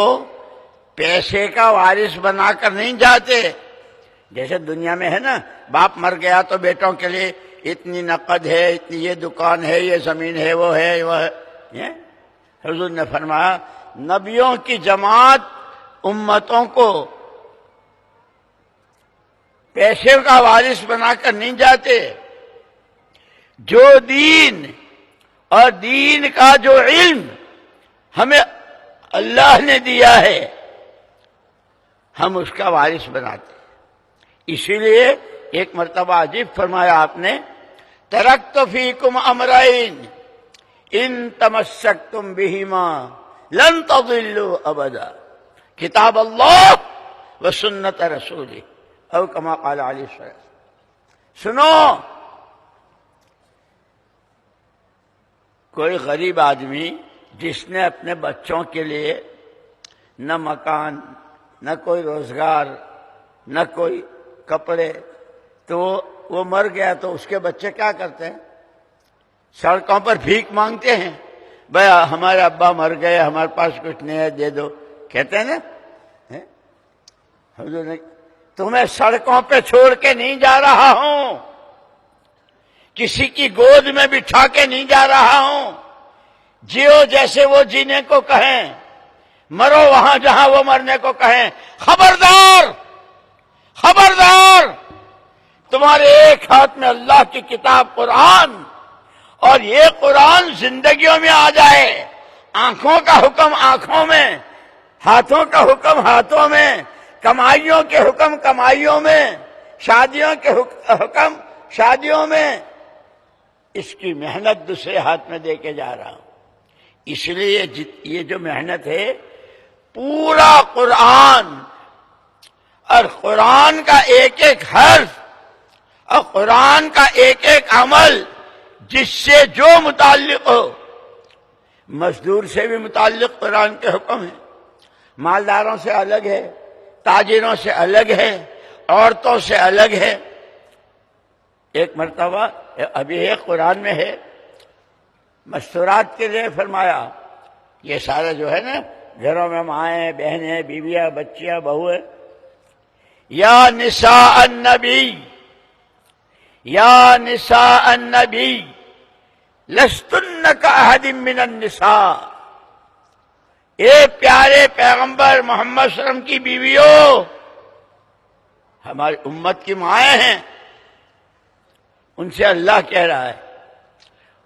پیسے کا وارث بنا کر نہیں جاتے۔ جیسے دنیا میں ہے نا، باپ مر گیا تو بیٹوں کے لیے اتنی نقد ہے، اتنی یہ دکان ہے، یہ زمین ہے، وہ ہے، وہ ہے۔ حضور نے فرمایا نبیوں کی جماعت امتوں کو پیسے کا وارث بنا کر نہیں جاتے۔ جو دین اور دین کا جو علم ہمیں اللہ نے دیا ہے ہم اس کا وارث بناتے ہیں۔ اسی لیے ایک مرتبہ عجیب فرمایا آپ نے، ترکت فیکم امرین ان تمسکتم بہما لن تضلوا ابدا، کتاب اللہ و سنت رسولہ، او کما قال علیہ السلام۔ سنو، کوئی غریب آدمی جس نے اپنے بچوں کے لیے نہ مکان، نہ کوئی روزگار، نہ کوئی کپڑے، تو وہ مر گیا تو اس کے بچے کیا کرتے ہیں؟ سڑکوں پر بھیک مانگتے ہیں، بھائی ہمارے ابا مر گئے، ہمارے پاس کچھ نہیں ہے، دے دو، کہتے ہیں نا۔ حضور نے تمہیں سڑکوں پہ چھوڑ کے نہیں جا رہا ہوں، کسی کی گود میں بٹھا کے نہیں جا رہا ہوں، جیو جیسے وہ جینے کو کہیں، مرو وہاں جہاں وہ مرنے کو کہیں۔ خبردار خبردار، تمہارے ایک ہاتھ میں اللہ کی کتاب قرآن، اور یہ قرآن زندگیوں میں آ جائے، آنکھوں کا حکم آنکھوں میں، ہاتھوں کا حکم ہاتھوں میں، کمائیوں کے حکم کمائیوں میں، شادیوں کے حکم شادیوں میں، اس کی محنت دوسرے ہاتھ میں دے کے جا رہا ہوں۔ اس لیے یہ جو محنت ہے، پورا قرآن اور قرآن کا ایک ایک حرف اور قرآن کا ایک ایک عمل جس سے جو متعلق ہو، مزدور سے بھی متعلق قرآن کے حکم ہیں، مالداروں سے الگ ہے، تاجروں سے الگ ہے، عورتوں سے الگ ہے۔ ایک مرتبہ ابھی ایک قرآن میں ہے، مستورات کے لیے فرمایا، یہ سارا جو ہے نا گھروں میں مائیں بہنیں بیویاں بچیاں بہویں، یا نساء النبی یا نساء النبی لستن کاحد من النساء، اے پیارے پیغمبر محمد صلی اللہ علیہ وسلم کی بیویوں، ہماری امت کی مائیں ہیں، ان سے اللہ کہہ رہا ہے،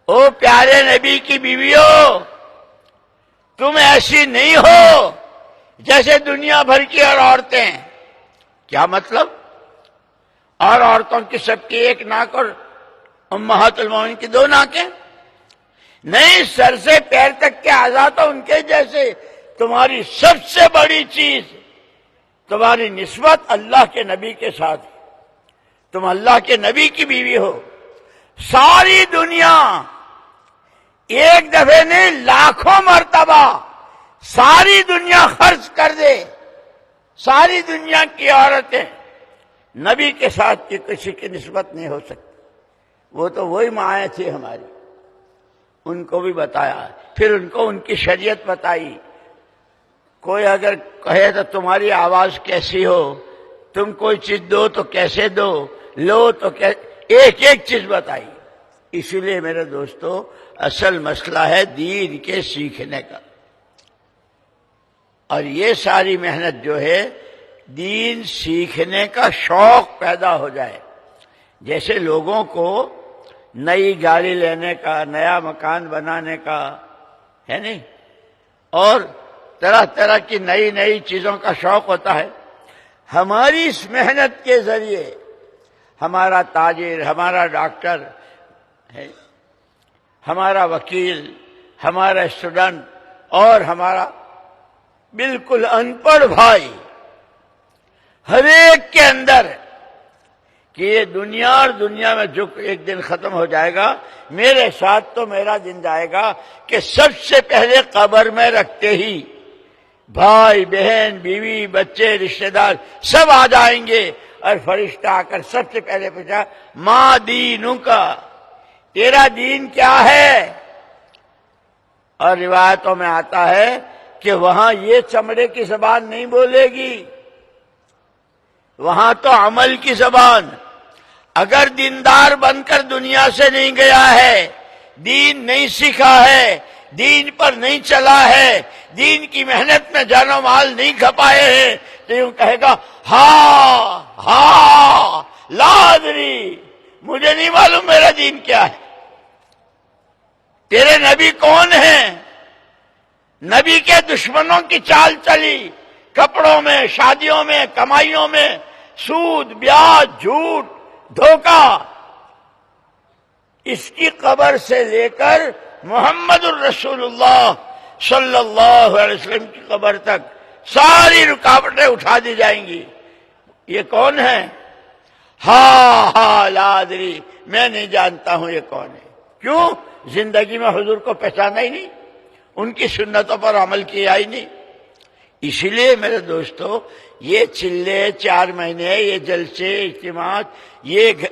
او پیارے نبی کی بیویوں، تم ایسی نہیں ہو جیسے دنیا بھر کی اور عورتیں۔ کیا مطلب؟ اور عورتوں کی سب کی ایک ناک اور امہات المومنین کی دو ناکیں؟ نہیں، سر سے پیر تک کے اعضاء تو ان کے جیسے۔ تمہاری سب سے بڑی چیز تمہاری نسبت اللہ کے نبی کے ساتھ، تم اللہ کے نبی کی بیوی ہو۔ ساری دنیا ایک دفعہ نہیں، لاکھوں مرتبہ ساری دنیا خرچ کر دے، ساری دنیا کی عورتیں نبی کے ساتھ کی کسی کی نسبت نہیں ہو سکتی۔ وہ تو وہی مائیں تھی ہماری، ان کو بھی بتایا، پھر ان کو ان کی شریعت بتائی۔ کوئی اگر کہے تو تمہاری آواز کیسی ہو، تم کوئی چیز دو تو کیسے دو، لو تو ایک ایک چیز بتائی۔ اسی لیے میرے دوستو، اصل مسئلہ ہے دین کے سیکھنے کا، اور یہ ساری محنت جو ہے دین سیکھنے کا شوق پیدا ہو جائے۔ جیسے لوگوں کو نئی گاڑی لینے کا، نیا مکان بنانے کا ہے نہیں، اور طرح طرح کی نئی نئی چیزوں کا شوق ہوتا ہے، ہماری اس محنت کے ذریعے ہمارا تاجر، ہمارا ڈاکٹر ہے، ہمارا وکیل، ہمارا اسٹوڈنٹ اور ہمارا بالکل ان پڑھ بھائی، ہر ایک کے اندر کہ یہ دنیا اور دنیا میں جو ایک دن ختم ہو جائے گا، میرے ساتھ تو میرا دن جائے گا کہ سب سے پہلے قبر میں رکھتے ہی بھائی بہن بیوی بچے رشتہ دار سب آ جائیں گے، اور فرشتہ آ کر سب سے پہلے پوچھا ما دینک، تیرا دین کیا ہے؟ اور روایتوں میں آتا ہے کہ وہاں یہ چمڑے کی زبان نہیں بولے گی، وہاں تو عمل کی زبان۔ اگر دیندار بن کر دنیا سے نہیں گیا ہے، دین نہیں سیکھا ہے، دین پر نہیں چلا ہے، دین کی محنت میں جان و مال نہیں کھپائے ہیں، تو یوں کہے گا ہاں لا ادری، مجھے نہیں معلوم میرا دین کیا ہے۔ تیرے نبی کون ہیں؟ نبی کے دشمنوں کی چال چلی، کپڑوں میں، شادیوں میں، کمائیوں میں، سود، بیاج، جھوٹ، دھوکہ۔ اس کی قبر سے لے کر محمد الرسول اللہ صلی اللہ علیہ وسلم کی قبر تک ساری رکاوٹیں اٹھا دی جائیں گی۔ یہ کون ہے؟ ہاں لا ادری، میں نہیں جانتا ہوں یہ کون ہے۔ کیوں؟ زندگی میں حضور کو پہچانا ہی نہیں، ان کی سنتوں پر عمل کیا ہی نہیں۔ اسی لیے میرے دوستو، یہ چلے 4 مہینے، یہ جلسے، اجتماعات، یہ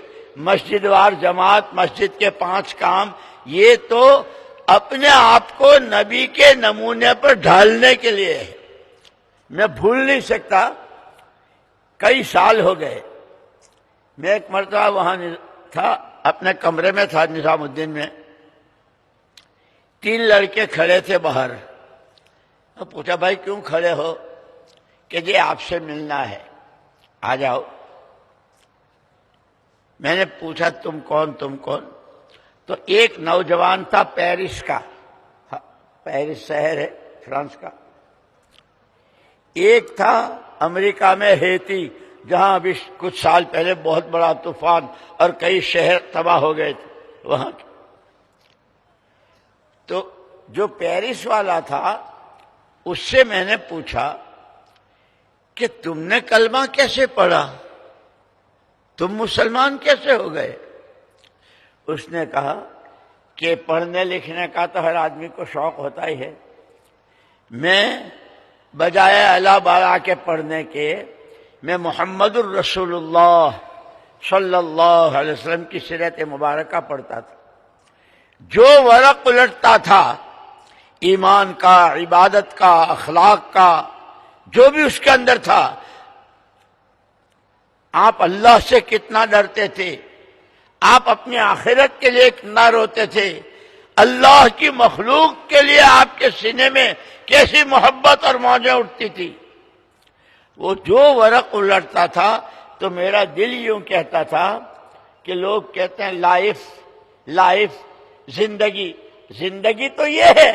مسجد وار جماعت، مسجد کے 5 کام، یہ تو اپنے آپ کو نبی کے نمونے پر ڈھالنے کے لیے ہے۔ میں بھول نہیں سکتا، کئی سال ہو گئے، میں ایک مرتبہ وہاں تھا، اپنے کمرے میں تھا نظام الدین میں، 3 لڑکے کھڑے تھے باہر۔ میں پوچھا بھائی کیوں کھڑے ہو؟ کہ جی آپ سے ملنا ہے، آ جاؤ۔ میں نے پوچھا تم کون؟ تو ایک نوجوان تھا پیرس کا، پیرس شہر ہے فرانس کا، ایک تھا امریکہ میں ہیتی، جہاں ابھی کچھ سال پہلے بہت بڑا طوفان اور کئی شہر تباہ ہو گئے تھے وہاں کے۔ تو جو پیرس والا تھا اس سے میں نے پوچھا کہ تم نے کلمہ کیسے پڑھا؟ تم مسلمان کیسے ہو گئے؟ اس نے کہا کہ پڑھنے لکھنے کا تو ہر آدمی کو شوق ہوتا ہی ہے، میں بجائے اللہ بالا کے پڑھنے کے، میں محمد الرسول اللہ صلی اللہ علیہ وسلم کی سیرت مبارکہ پڑھتا تھا۔ جو ورق الٹتا تھا ایمان کا، عبادت کا، اخلاق کا، جو بھی اس کے اندر تھا، آپ اللہ سے کتنا ڈرتے تھے، آپ اپنی آخرت کے لیے کتنا روتے تھے، اللہ کی مخلوق کے لیے آپ کے سینے میں کیسی محبت اور موجیں اٹھتی تھی، وہ جو ورق الٹتا تھا تو میرا دل یوں کہتا تھا کہ لوگ کہتے ہیں لائف، زندگی تو یہ ہے۔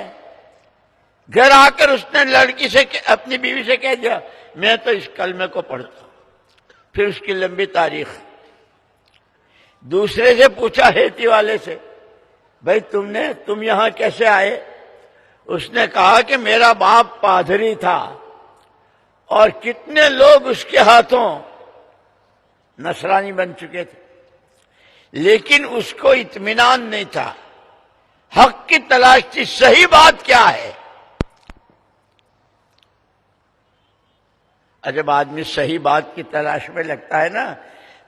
گھر آ کر اس نے لڑکی سے، اپنی بیوی سے کہہ دیا میں تو اس کلمے کو پڑھتا ہوں، پھر اس کی لمبی تاریخ۔ دوسرے سے پوچھا ہیتی والے سے، بھائی تم یہاں کیسے آئے؟ اس نے کہا کہ میرا باپ پادری تھا اور کتنے لوگ اس کے ہاتھوں نصرانی بن چکے تھے، لیکن اس کو اطمینان نہیں تھا، حق کی تلاش تھی، صحیح بات کیا ہے۔ جب آدمی صحیح بات کی تلاش میں لگتا ہے نا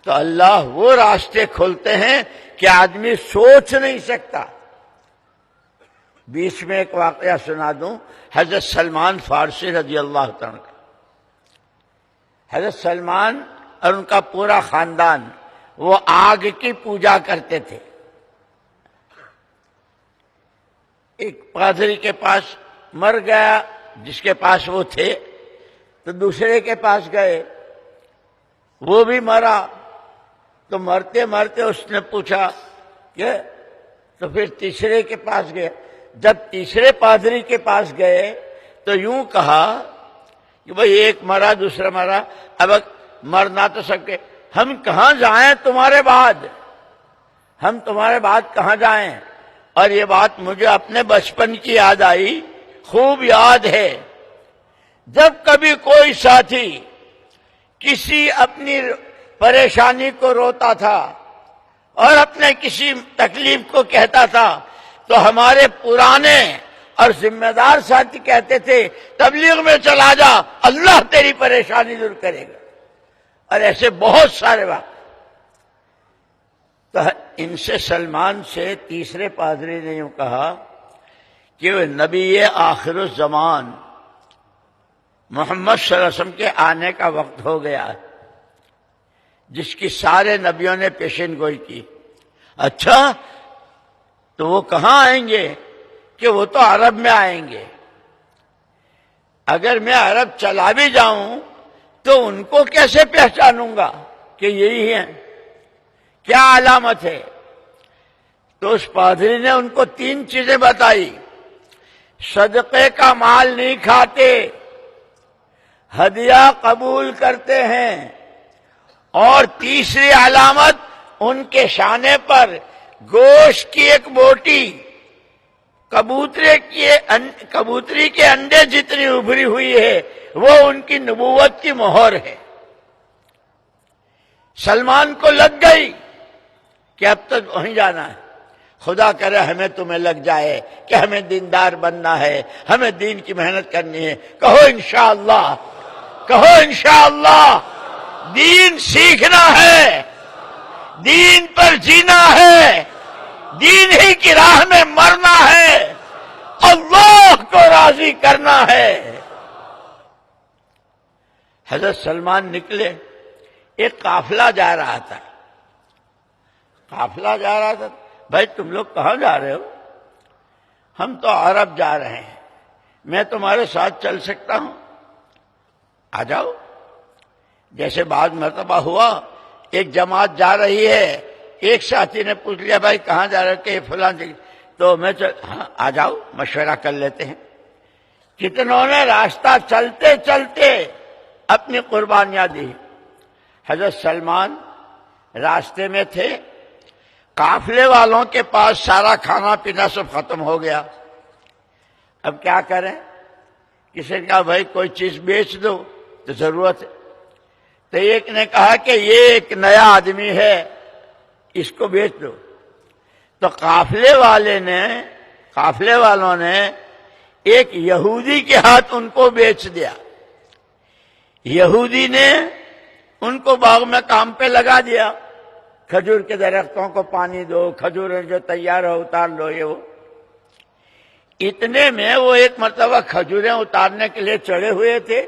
تو اللہ وہ راستے کھولتے ہیں کہ آدمی سوچ نہیں سکتا۔ بیچ میں ایک واقعہ سنا دوں، حضرت سلمان فارسی رضی اللہ تعالیٰ کا۔ حضرت سلمان اور ان کا پورا خاندان وہ آگ کی پوجا کرتے تھے۔ ایک پادری کے پاس مر گیا جس کے پاس وہ تھے، تو دوسرے کے پاس گئے، وہ بھی مرا، تو مرتے مرتے اس نے پوچھا کہ تو پھر تیسرے کے پاس گئے۔ جب تیسرے پادری کے پاس گئے تو یوں کہا کہ بھئی ایک مرا دوسرا مرا، اب مرنا تو سب کے، ہم کہاں جائیں تمہارے بعد، ہم تمہارے بعد کہاں جائیں؟ اور یہ بات مجھے اپنے بچپن کی یاد آئی، خوب یاد ہے، جب کبھی کوئی ساتھی کسی اپنی پریشانی کو روتا تھا اور اپنے کسی تکلیف کو کہتا تھا تو ہمارے پرانے اور ذمہ دار ساتھی کہتے تھے تبلیغ میں چلا جا، اللہ تیری پریشانی دور کرے گا، اور ایسے بہت سارے واقع۔ تو ان سے سلمان سے تیسرے پادری نے یوں کہا کہ وہ نبی آخر الزمان محمد صلی اللہ علیہ وسلم کے آنے کا وقت ہو گیا ہے، جس کی سارے نبیوں نے پیشین گوئی کی۔ اچھا تو وہ کہاں آئیں گے؟ کہ وہ تو عرب میں آئیں گے، اگر میں عرب چلا بھی جاؤں تو ان کو کیسے پہچانوں گا کہ یہی ہیں؟ کیا علامت ہے؟ تو اس پادری نے ان کو 3 چیزیں بتائی. صدقے کا مال نہیں کھاتے، ہدیہ قبول کرتے ہیں، اور تیسری علامت ان کے شانے پر گوشت کی ایک بوٹی کبوتری کے انڈے جتنی ابھری ہوئی ہے، وہ ان کی نبوت کی مہر ہے. سلمان کو لگ گئی کہ اب تک وہیں جانا ہے. خدا کرے ہمیں تمہیں لگ جائے کہ ہمیں دیندار بننا ہے، ہمیں دین کی محنت کرنی ہے. کہو انشاءاللہ، کہو انشاءاللہ. دین سیکھنا ہے، دین پر جینا ہے، دین ہی کی راہ میں مرنا ہے، اللہ کو راضی کرنا ہے. حضرت سلمان نکلے. ایک قافلہ جا رہا تھا. بھائی تم لوگ کہاں جا رہے ہو؟ ہم تو عرب جا رہے ہیں، میں تمہارے ساتھ چل سکتا ہوں، آ جاؤ. جیسے بعض مرتبہ ہوا ایک جماعت جا رہی ہے، ایک ساتھی نے پوچھ لیا بھائی کہاں جا رہے ہو کہ فلاں جگہ، تو میں ہاں آ جاؤ مشورہ کر لیتے ہیں. کتنوں نے راستہ چلتے چلتے اپنی قربانیاں دی. حضرت سلمان راستے میں تھے، قافلے والوں کے پاس سارا کھانا پینا سب ختم ہو گیا. اب کیا کریں؟ کسی نے کہا بھائی کوئی چیز بیچ دو، تو ضرورت ہے. تو ایک نے کہا کہ یہ ایک نیا آدمی ہے، اس کو بیچ دو. تو قافلے والوں نے ایک یہودی کے ہاتھ ان کو بیچ دیا. یہودی نے ان کو باغ میں کام پہ لگا دیا. کھجور کے درختوں کو پانی دو، کھجور جو تیار ہو اتار لو، یہ وہ. اتنے میں وہ ایک مرتبہ کھجوریں اتارنے کے لیے چڑھے ہوئے تھے.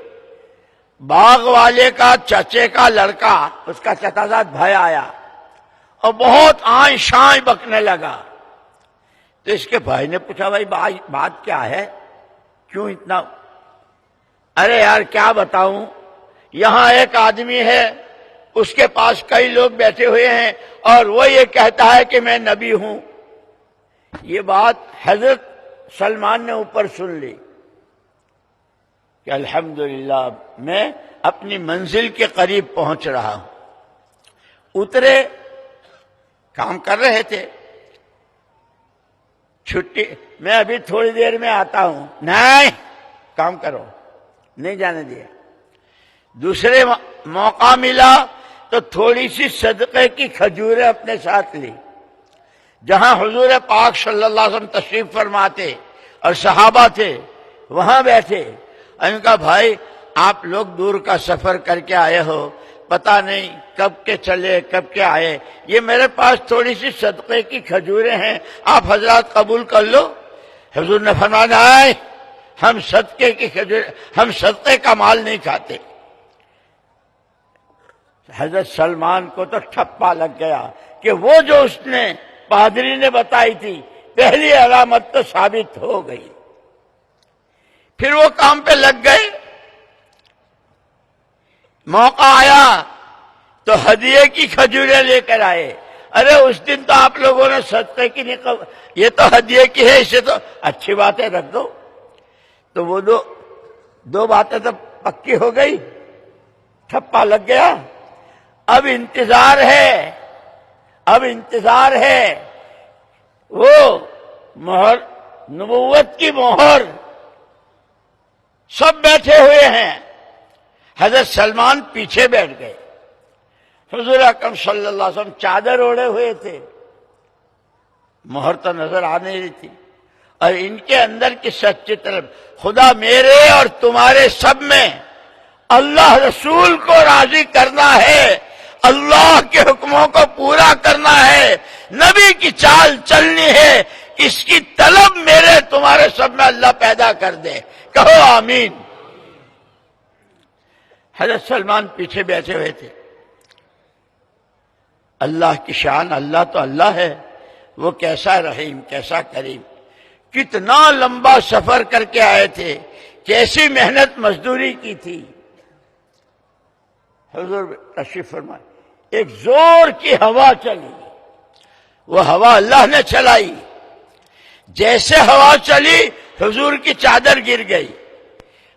باغ والے کا چچے کا لڑکا، اس کا چچازاد بھائی آیا اور بہت آئیں شائیں بکنے لگا. تو اس کے بھائی نے پوچھا بھائی بات کیا ہے، کیوں اتنا؟ ارے یار کیا بتاؤں، یہاں ایک آدمی ہے، اس کے پاس کئی لوگ بیٹھے ہوئے ہیں اور وہ یہ کہتا ہے کہ میں نبی ہوں. یہ بات حضرت سلمان نے اوپر سن لی کہ الحمدللہ میں اپنی منزل کے قریب پہنچ رہا ہوں. اترے، کام کر رہے تھے. چھٹی، میں ابھی تھوڑی دیر میں آتا ہوں. نہیں، کام کرو، نہیں جانے دیا. دوسرے موقع ملا تو تھوڑی سی صدقے کی کھجوریں اپنے ساتھ لی. جہاں حضور پاک صلی اللہ علیہ وسلم تشریف فرماتے اور صحابہ تھے وہاں بیٹھے. ان کا بھائی آپ لوگ دور کا سفر کر کے آئے ہو، پتہ نہیں کب کے چلے کب کے آئے، یہ میرے پاس تھوڑی سی صدقے کی کھجوریں ہیں، آپ حضرات قبول کر لو. حضور نے فرمایا نہیں، ہم صدقے کا مال نہیں کھاتے. حضرت سلمان کو تو ٹھپا لگ گیا کہ وہ جو اس نے پادری نے بتائی تھی پہلی علامت تو ثابت ہو گئی. پھر وہ کام پہ لگ گئے. موقع آیا تو ہدیے کی کھجوریں لے کر آئے. ارے اس دن تو آپ لوگوں نے صدقے کی نہیں، یہ تو ہدیے کی ہے، اسے تو اچھی باتیں رکھ دو. تو وہ دو باتیں تو پکی ہو گئی، ٹھپا لگ گیا. اب انتظار ہے وہ مہر، نبوت کی مہر. سب بیٹھے ہوئے ہیں، حضرت سلمان پیچھے بیٹھ گئے. حضور اکرم صلی اللہ علیہ وسلم چادر اوڑے ہوئے تھے، مہر تو نظر آ نہیں رہی تھی. اور ان کے اندر کی سچی طلب، خدا میرے اور تمہارے سب میں اللہ رسول کو راضی کرنا ہے، اللہ کے حکموں کو پورا کرنا ہے، نبی کی چال چلنی ہے، اس کی طلب میرے تمہارے سب میں اللہ پیدا کر دے. کہو آمین. حضرت سلمان پیچھے بیٹھے ہوئے تھے. اللہ کی شان، اللہ تو اللہ ہے، وہ کیسا رحیم کیسا کریم. کتنا لمبا سفر کر کے آئے تھے، کیسی محنت مزدوری کی تھی. حضور تشریف فرمائے، ایک زور کی ہوا چلی، وہ ہوا اللہ نے چلائی. جیسے ہوا چلی حضور کی چادر گر گئی,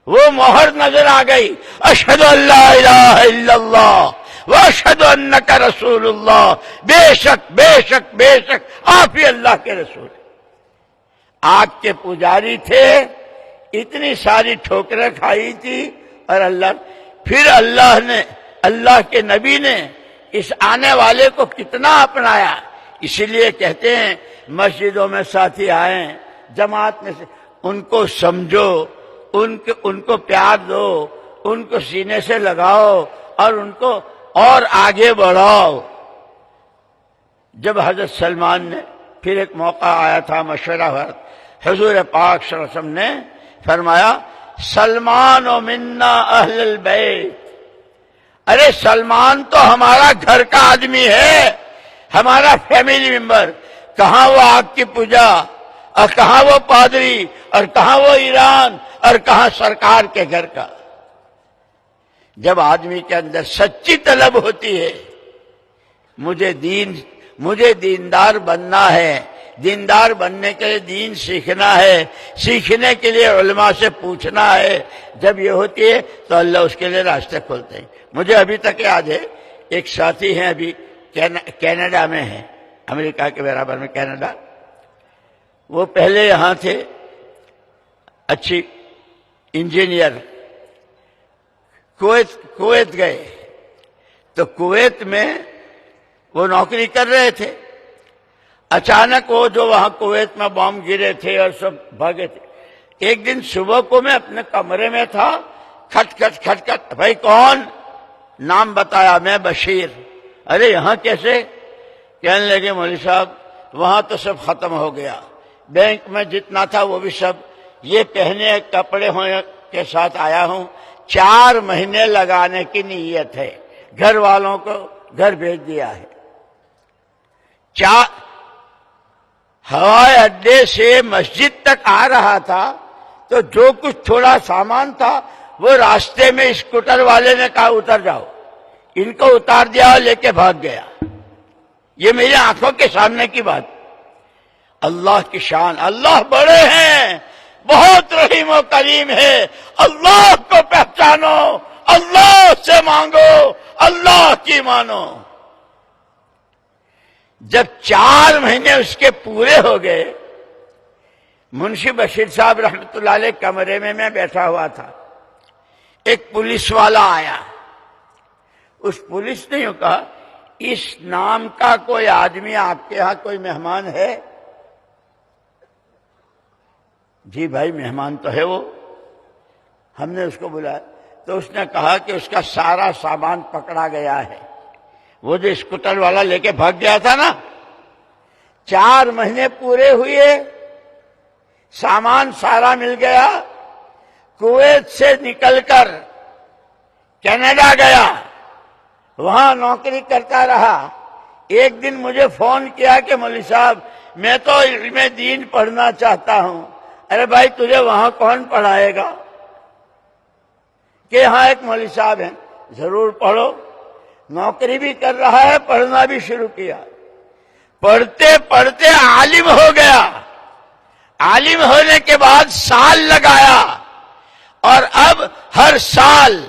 وہ مہر نظر آ گئی, اشہد ان لا الہ الا اللہ واشہد انک رسول اللہ, بے شک بے شک بے شک آپ ہی اللہ کے رسول. آگ کے پجاری تھے, اتنی ساری ٹھوکریں کھائی تھی, اور پھر اللہ کے نبی نے اس آنے والے کو کتنا اپنایا. اسی لیے کہتے ہیں مسجدوں میں ساتھی آئیں, جماعت میں سے ان کو سمجھو, ان کو پیار دو, ان کو سینے سے لگاؤ, اور ان کو اور آگے بڑھاؤ. جب حضرت سلمان نے پھر ایک موقع آیا تھا, مشورہ ہوا, حضور پاک صلی اللہ علیہ وسلم نے فرمایا سلمان و منا اہل البیت. ارے سلمان تو ہمارا گھر کا آدمی ہے, ہمارا فیملی ممبر. کہاں وہ آگ کی پوجا, اور کہاں وہ پادری, اور کہاں وہ ایران, اور کہاں سرکار کے گھر کا. جب آدمی کے اندر سچی طلب ہوتی ہے, مجھے دیندار بننا ہے, دیندار بننے کے لیے دین سیکھنا ہے, سیکھنے کے لیے علماء سے پوچھنا ہے, جب یہ ہوتی ہے تو اللہ اس کے لیے راستے کھولتے ہیں. مجھے ابھی تک یاد ہے, ایک ساتھی ہیں ابھی کینیڈا میں ہیں, امریکہ کے برابر میں کینیڈا. وہ پہلے یہاں تھے, اچھی انجینئر. کویت گئے تو کویت میں وہ نوکری کر رہے تھے. اچانک وہ جو وہاں کویت میں بم گرے تھے اور سب بھاگے تھے. ایک دن صبح کو میں اپنے کمرے میں تھا, کھٹ کھٹ کھٹ کھٹ, بھائی کون؟ نام بتایا, میں بشیر. ارے یہاں کیسے؟ کہنے لگے مولوی صاحب وہاں تو سب ختم ہو گیا, بینک میں جتنا تھا وہ بھی سب, یہ پہنے کپڑے ہونے کے ساتھ آیا ہوں, 4 مہینے لگانے کی نیت ہے, گھر والوں کو گھر بھیج دیا ہے. ہوائی اڈے سے مسجد تک آ رہا تھا تو جو کچھ تھوڑا سامان تھا وہ راستے میں اسکوٹر والے نے کہا اتر جاؤ, ان کو اتار دیا اور لے کے بھاگ گیا. یہ میری آنکھوں کے سامنے کی بات. اللہ کی شان, اللہ بڑے ہیں, بہت رحیم و کریم ہے. اللہ کو پہچانو, اللہ سے مانگو, اللہ کی مانو. جب 4 مہینے اس کے پورے ہو گئے, منشی بشیر صاحب رحمت اللہ علیہ کمرے میں بیٹھا ہوا تھا. ایک پولیس والا آیا. اس پولیس نے یوں کہا, اس نام کا کوئی آدمی آپ کے ہاں کوئی مہمان ہے؟ جی بھائی مہمان تو ہے وہ, ہم نے اس کو بلایا. تو اس نے کہا کہ اس کا سارا سامان پکڑا گیا ہے. وہ جو اسکوٹر والا لے کے بھاگ گیا تھا نا, 4 مہینے پورے ہوئے, سامان سارا مل گیا. کویت سے نکل کر کینیڈا گیا, وہاں نوکری کرتا رہا. ایک دن مجھے فون کیا کہ مولوی صاحب میں تو علم دین پڑھنا چاہتا ہوں. ارے بھائی تجھے وہاں کون پڑھائے گا؟ کہ یہاں ایک مولوی صاحب ہیں, ضرور پڑھو. نوکری بھی کر رہا ہے, پڑھنا بھی شروع کیا. پڑھتے پڑھتے عالم ہو گیا. عالم ہونے کے بعد سال لگایا, اور اب ہر سال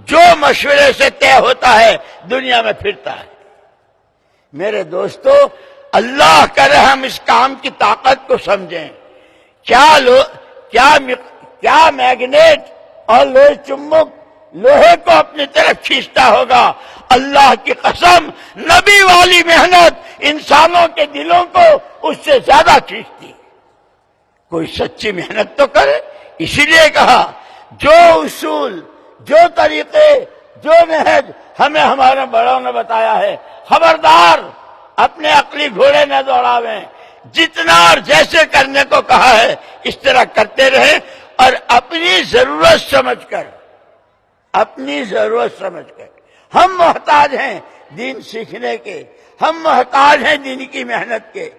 جو مشورے سے طے ہوتا ہے دنیا میں پھرتا ہے. میرے دوستو, اللہ کرے ہم اس کام کی طاقت کو سمجھیں. کیا میگنیٹ اور لوہے چمک لوہے کو اپنی طرف کھینچتا ہوگا. اللہ کی قسم, نبی والی محنت انسانوں کے دلوں کو اس سے زیادہ کھینچتی. کوئی سچی محنت تو کرے. اسی لیے کہا جو اصول, جو طریقے, جو نہج ہمیں ہمارے بڑوں نے بتایا ہے, خبردار اپنے عقلی گھوڑے نہ دوڑاویں. جتنا اور جیسے کرنے کو کہا ہے اس طرح کرتے رہیں, اور اپنی ضرورت سمجھ کر, اپنی ضرورت سمجھ کر. ہم محتاج ہیں دین سیکھنے کے, ہم محتاج ہیں دین کی محنت کے.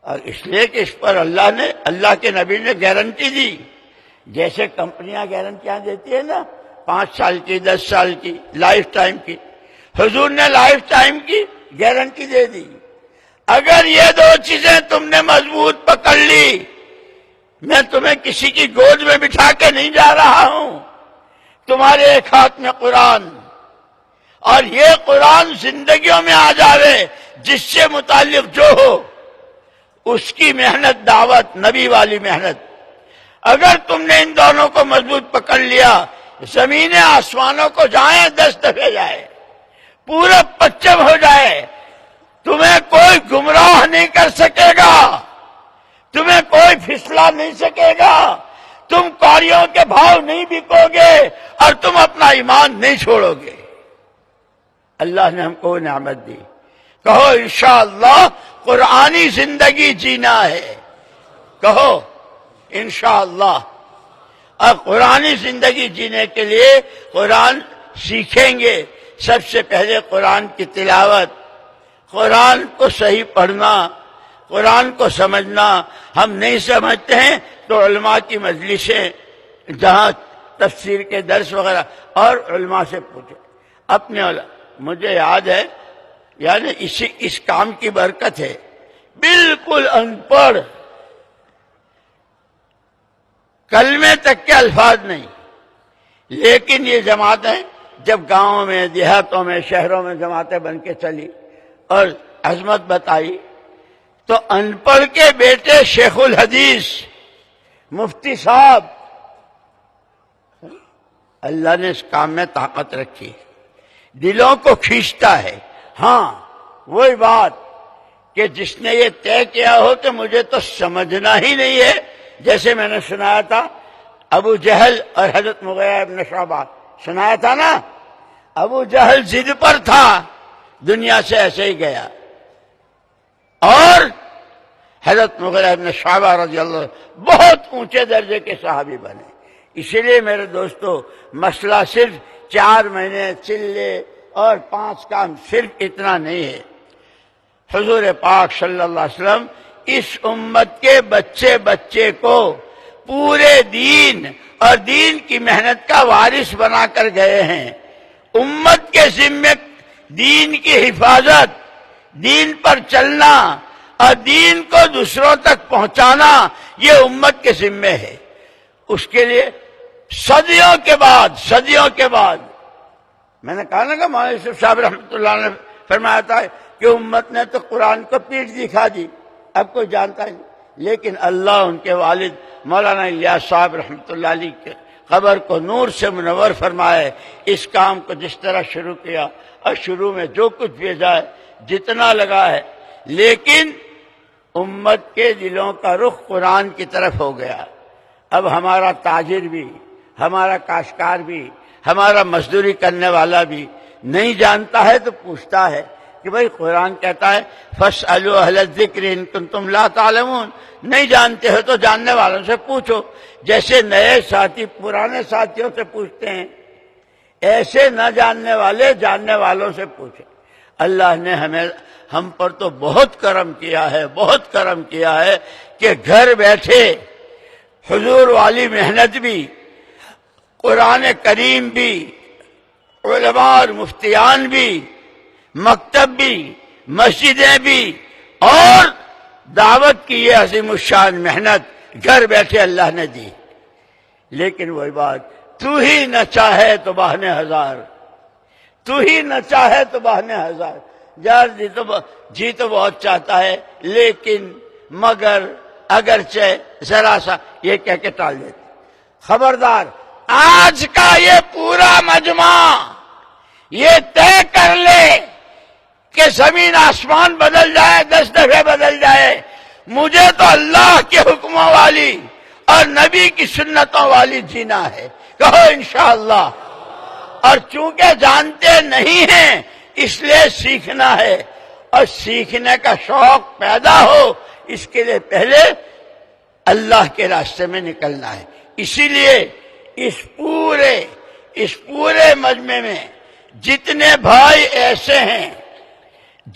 اور اس لیے کہ اس پر اللہ کے نبی نے گارنٹی دی. جیسے کمپنیاں گارنٹیاں دیتی ہیں نا, 5 سال کی, 10 سال کی, لائف ٹائم کی, حضور نے لائف ٹائم کی گارنٹی دے دی. اگر یہ دو چیزیں تم نے مضبوط پکڑ لی، میں تمہیں کسی کی گود میں بٹھا کے نہیں جا رہا ہوں، تمہارے ایک ہاتھ میں قرآن، اور یہ قرآن زندگیوں میں آ جاوے، جس سے متعلق جو ہو اس کی محنت، دعوت، نبی والی محنت۔ اگر تم نے ان دونوں کو مضبوط پکڑ لیا، زمینیں آسمانوں کو جائیں 10 دفعے جائے، پورا پچم ہو جائے، تمہیں کوئی گمراہ نہیں کر سکے گا، تمہیں کوئی پھسلا نہیں سکے گا، تم کوڑیوں کے بھاؤ نہیں بکو گے، اور تم اپنا ایمان نہیں چھوڑو گے۔ اللہ نے ہم کو نعمت دی۔ کہو انشاءاللہ قرآنی زندگی جینا ہے، کہو انشاءاللہ۔ اور قرآنی زندگی جینے کے لیے قرآن سیکھیں گے۔ سب سے پہلے قرآن کی تلاوت، قرآن کو صحیح پڑھنا، قرآن کو سمجھنا۔ ہم نہیں سمجھتے ہیں تو علماء کی مجلسیں، جہاں تفسیر کے درس وغیرہ، اور علماء سے پوچھیں اپنے مجھے یاد ہے، یعنی اس کام کی برکت ہے، بالکل ان پڑھ، کلمے تک کے الفاظ نہیں، لیکن یہ جماعتیں جب گاؤں میں، دیہاتوں میں، شہروں میں جماعتیں بن کے چلی اور عظمت بتائی، تو ان پڑھ کے بیٹے شیخ الحدیث مفتی صاحب، اللہ نے اس کام میں طاقت رکھی، دلوں کو کھینچتا ہے۔ ہاں وہی بات کہ جس نے یہ طے کیا ہو کہ مجھے تو سمجھنا ہی نہیں ہے، جیسے میں نے سنایا تھا ابو جہل اور حضرت مغیرہ ابن شعبہ، سنایا تھا نا، ابو جہل ضد پر تھا، دنیا سے ایسے ہی گیا، اور حضرت مغیرہ ابن شعبہ رضی اللہ عنہ بہت اونچے درجے کے صحابی بنے۔ اسی لیے میرے دوستو، مسئلہ صرف 4 مہینے چلے اور 5 کام، صرف اتنا نہیں ہے۔ حضور پاک صلی اللہ علیہ وسلم اس امت کے بچے بچے کو پورے دین اور دین کی محنت کا وارث بنا کر گئے ہیں۔ امت کے ذمے دین کی حفاظت، دین پر چلنا اور دین کو دوسروں تک پہنچانا، یہ امت کے ذمے ہے۔ اس کے لیے صدیوں کے بعد میں نے کہا نا کہ مولانا یوسف صاحب رحمۃ اللہ نے فرمایا تھا کہ امت نے تو قرآن کو پیٹھ دکھا دی، اب کوئی جانتا نہیں، لیکن اللہ ان کے والد مولانا الیاس صاحب رحمۃ اللہ علیہ کے قبر کو نور سے منور فرمائے۔ اس کام کو جس طرح شروع کیا، اور شروع میں جو کچھ بھیجا ہے، جتنا لگا ہے، لیکن امت کے دلوں کا رخ قرآن کی طرف ہو گیا۔ اب ہمارا تاجر بھی، ہمارا کاشتکار بھی، ہمارا مزدوری کرنے والا بھی نہیں جانتا ہے تو پوچھتا ہے کہ بھئی قرآن کہتا ہے فَاسْأَلُوا أَهْلَ الذِّكْرِ إِن كُنتُمْ لَا تَعْلَمُونَ، نہیں جانتے ہو تو جاننے والوں سے پوچھو۔ جیسے نئے ساتھی پرانے ساتھیوں سے پوچھتے ہیں، ایسے نہ جاننے والے جاننے والوں سے پوچھیں۔ اللہ نے ہم پر تو بہت کرم کیا ہے، بہت کرم کیا ہے کہ گھر بیٹھے حضور والی محنت بھی، قرآن کریم بھی، علماء اور مفتیان بھی، مکتب بھی، مسجدیں بھی، اور دعوت کی یہ عظیم الشان محنت گھر بیٹھے اللہ نے دی۔ لیکن وہی بات، تو ہی نہ چاہے تو بہانے ہزار، تو ہی نہ چاہے تو بہانے ہزار۔ یار جی تو بہت چاہتا ہے، لیکن مگر اگرچہ ذرا سا یہ کہہ کے ٹال دیتے۔ خبردار، آج کا یہ پورا مجمع یہ طے کر لے کہ زمین آسمان بدل جائے، 10 دفعے بدل جائے، مجھے تو اللہ کے حکموں والی اور نبی کی سنتوں والی جینا ہے، کہو انشاءاللہ۔ اور چونکہ جانتے نہیں ہیں اس لیے سیکھنا ہے، اور سیکھنے کا شوق پیدا ہو اس کے لیے پہلے اللہ کے راستے میں نکلنا ہے۔ اسی لیے اس پورے مجمع میں جتنے بھائی ایسے ہیں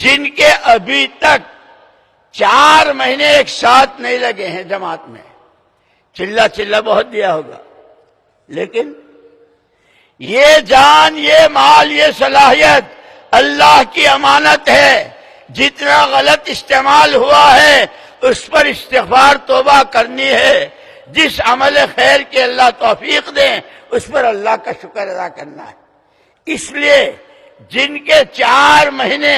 جن کے ابھی تک 4 مہینے ایک ساتھ نہیں لگے ہیں جماعت میں، چلہ بہت دیا ہوگا، لیکن یہ جان، یہ مال، یہ صلاحیت اللہ کی امانت ہے۔ جتنا غلط استعمال ہوا ہے اس پر استغفار توبہ کرنی ہے، جس عمل خیر کے اللہ توفیق دیں اس پر اللہ کا شکر ادا کرنا ہے۔ اس لیے جن کے 4 مہینے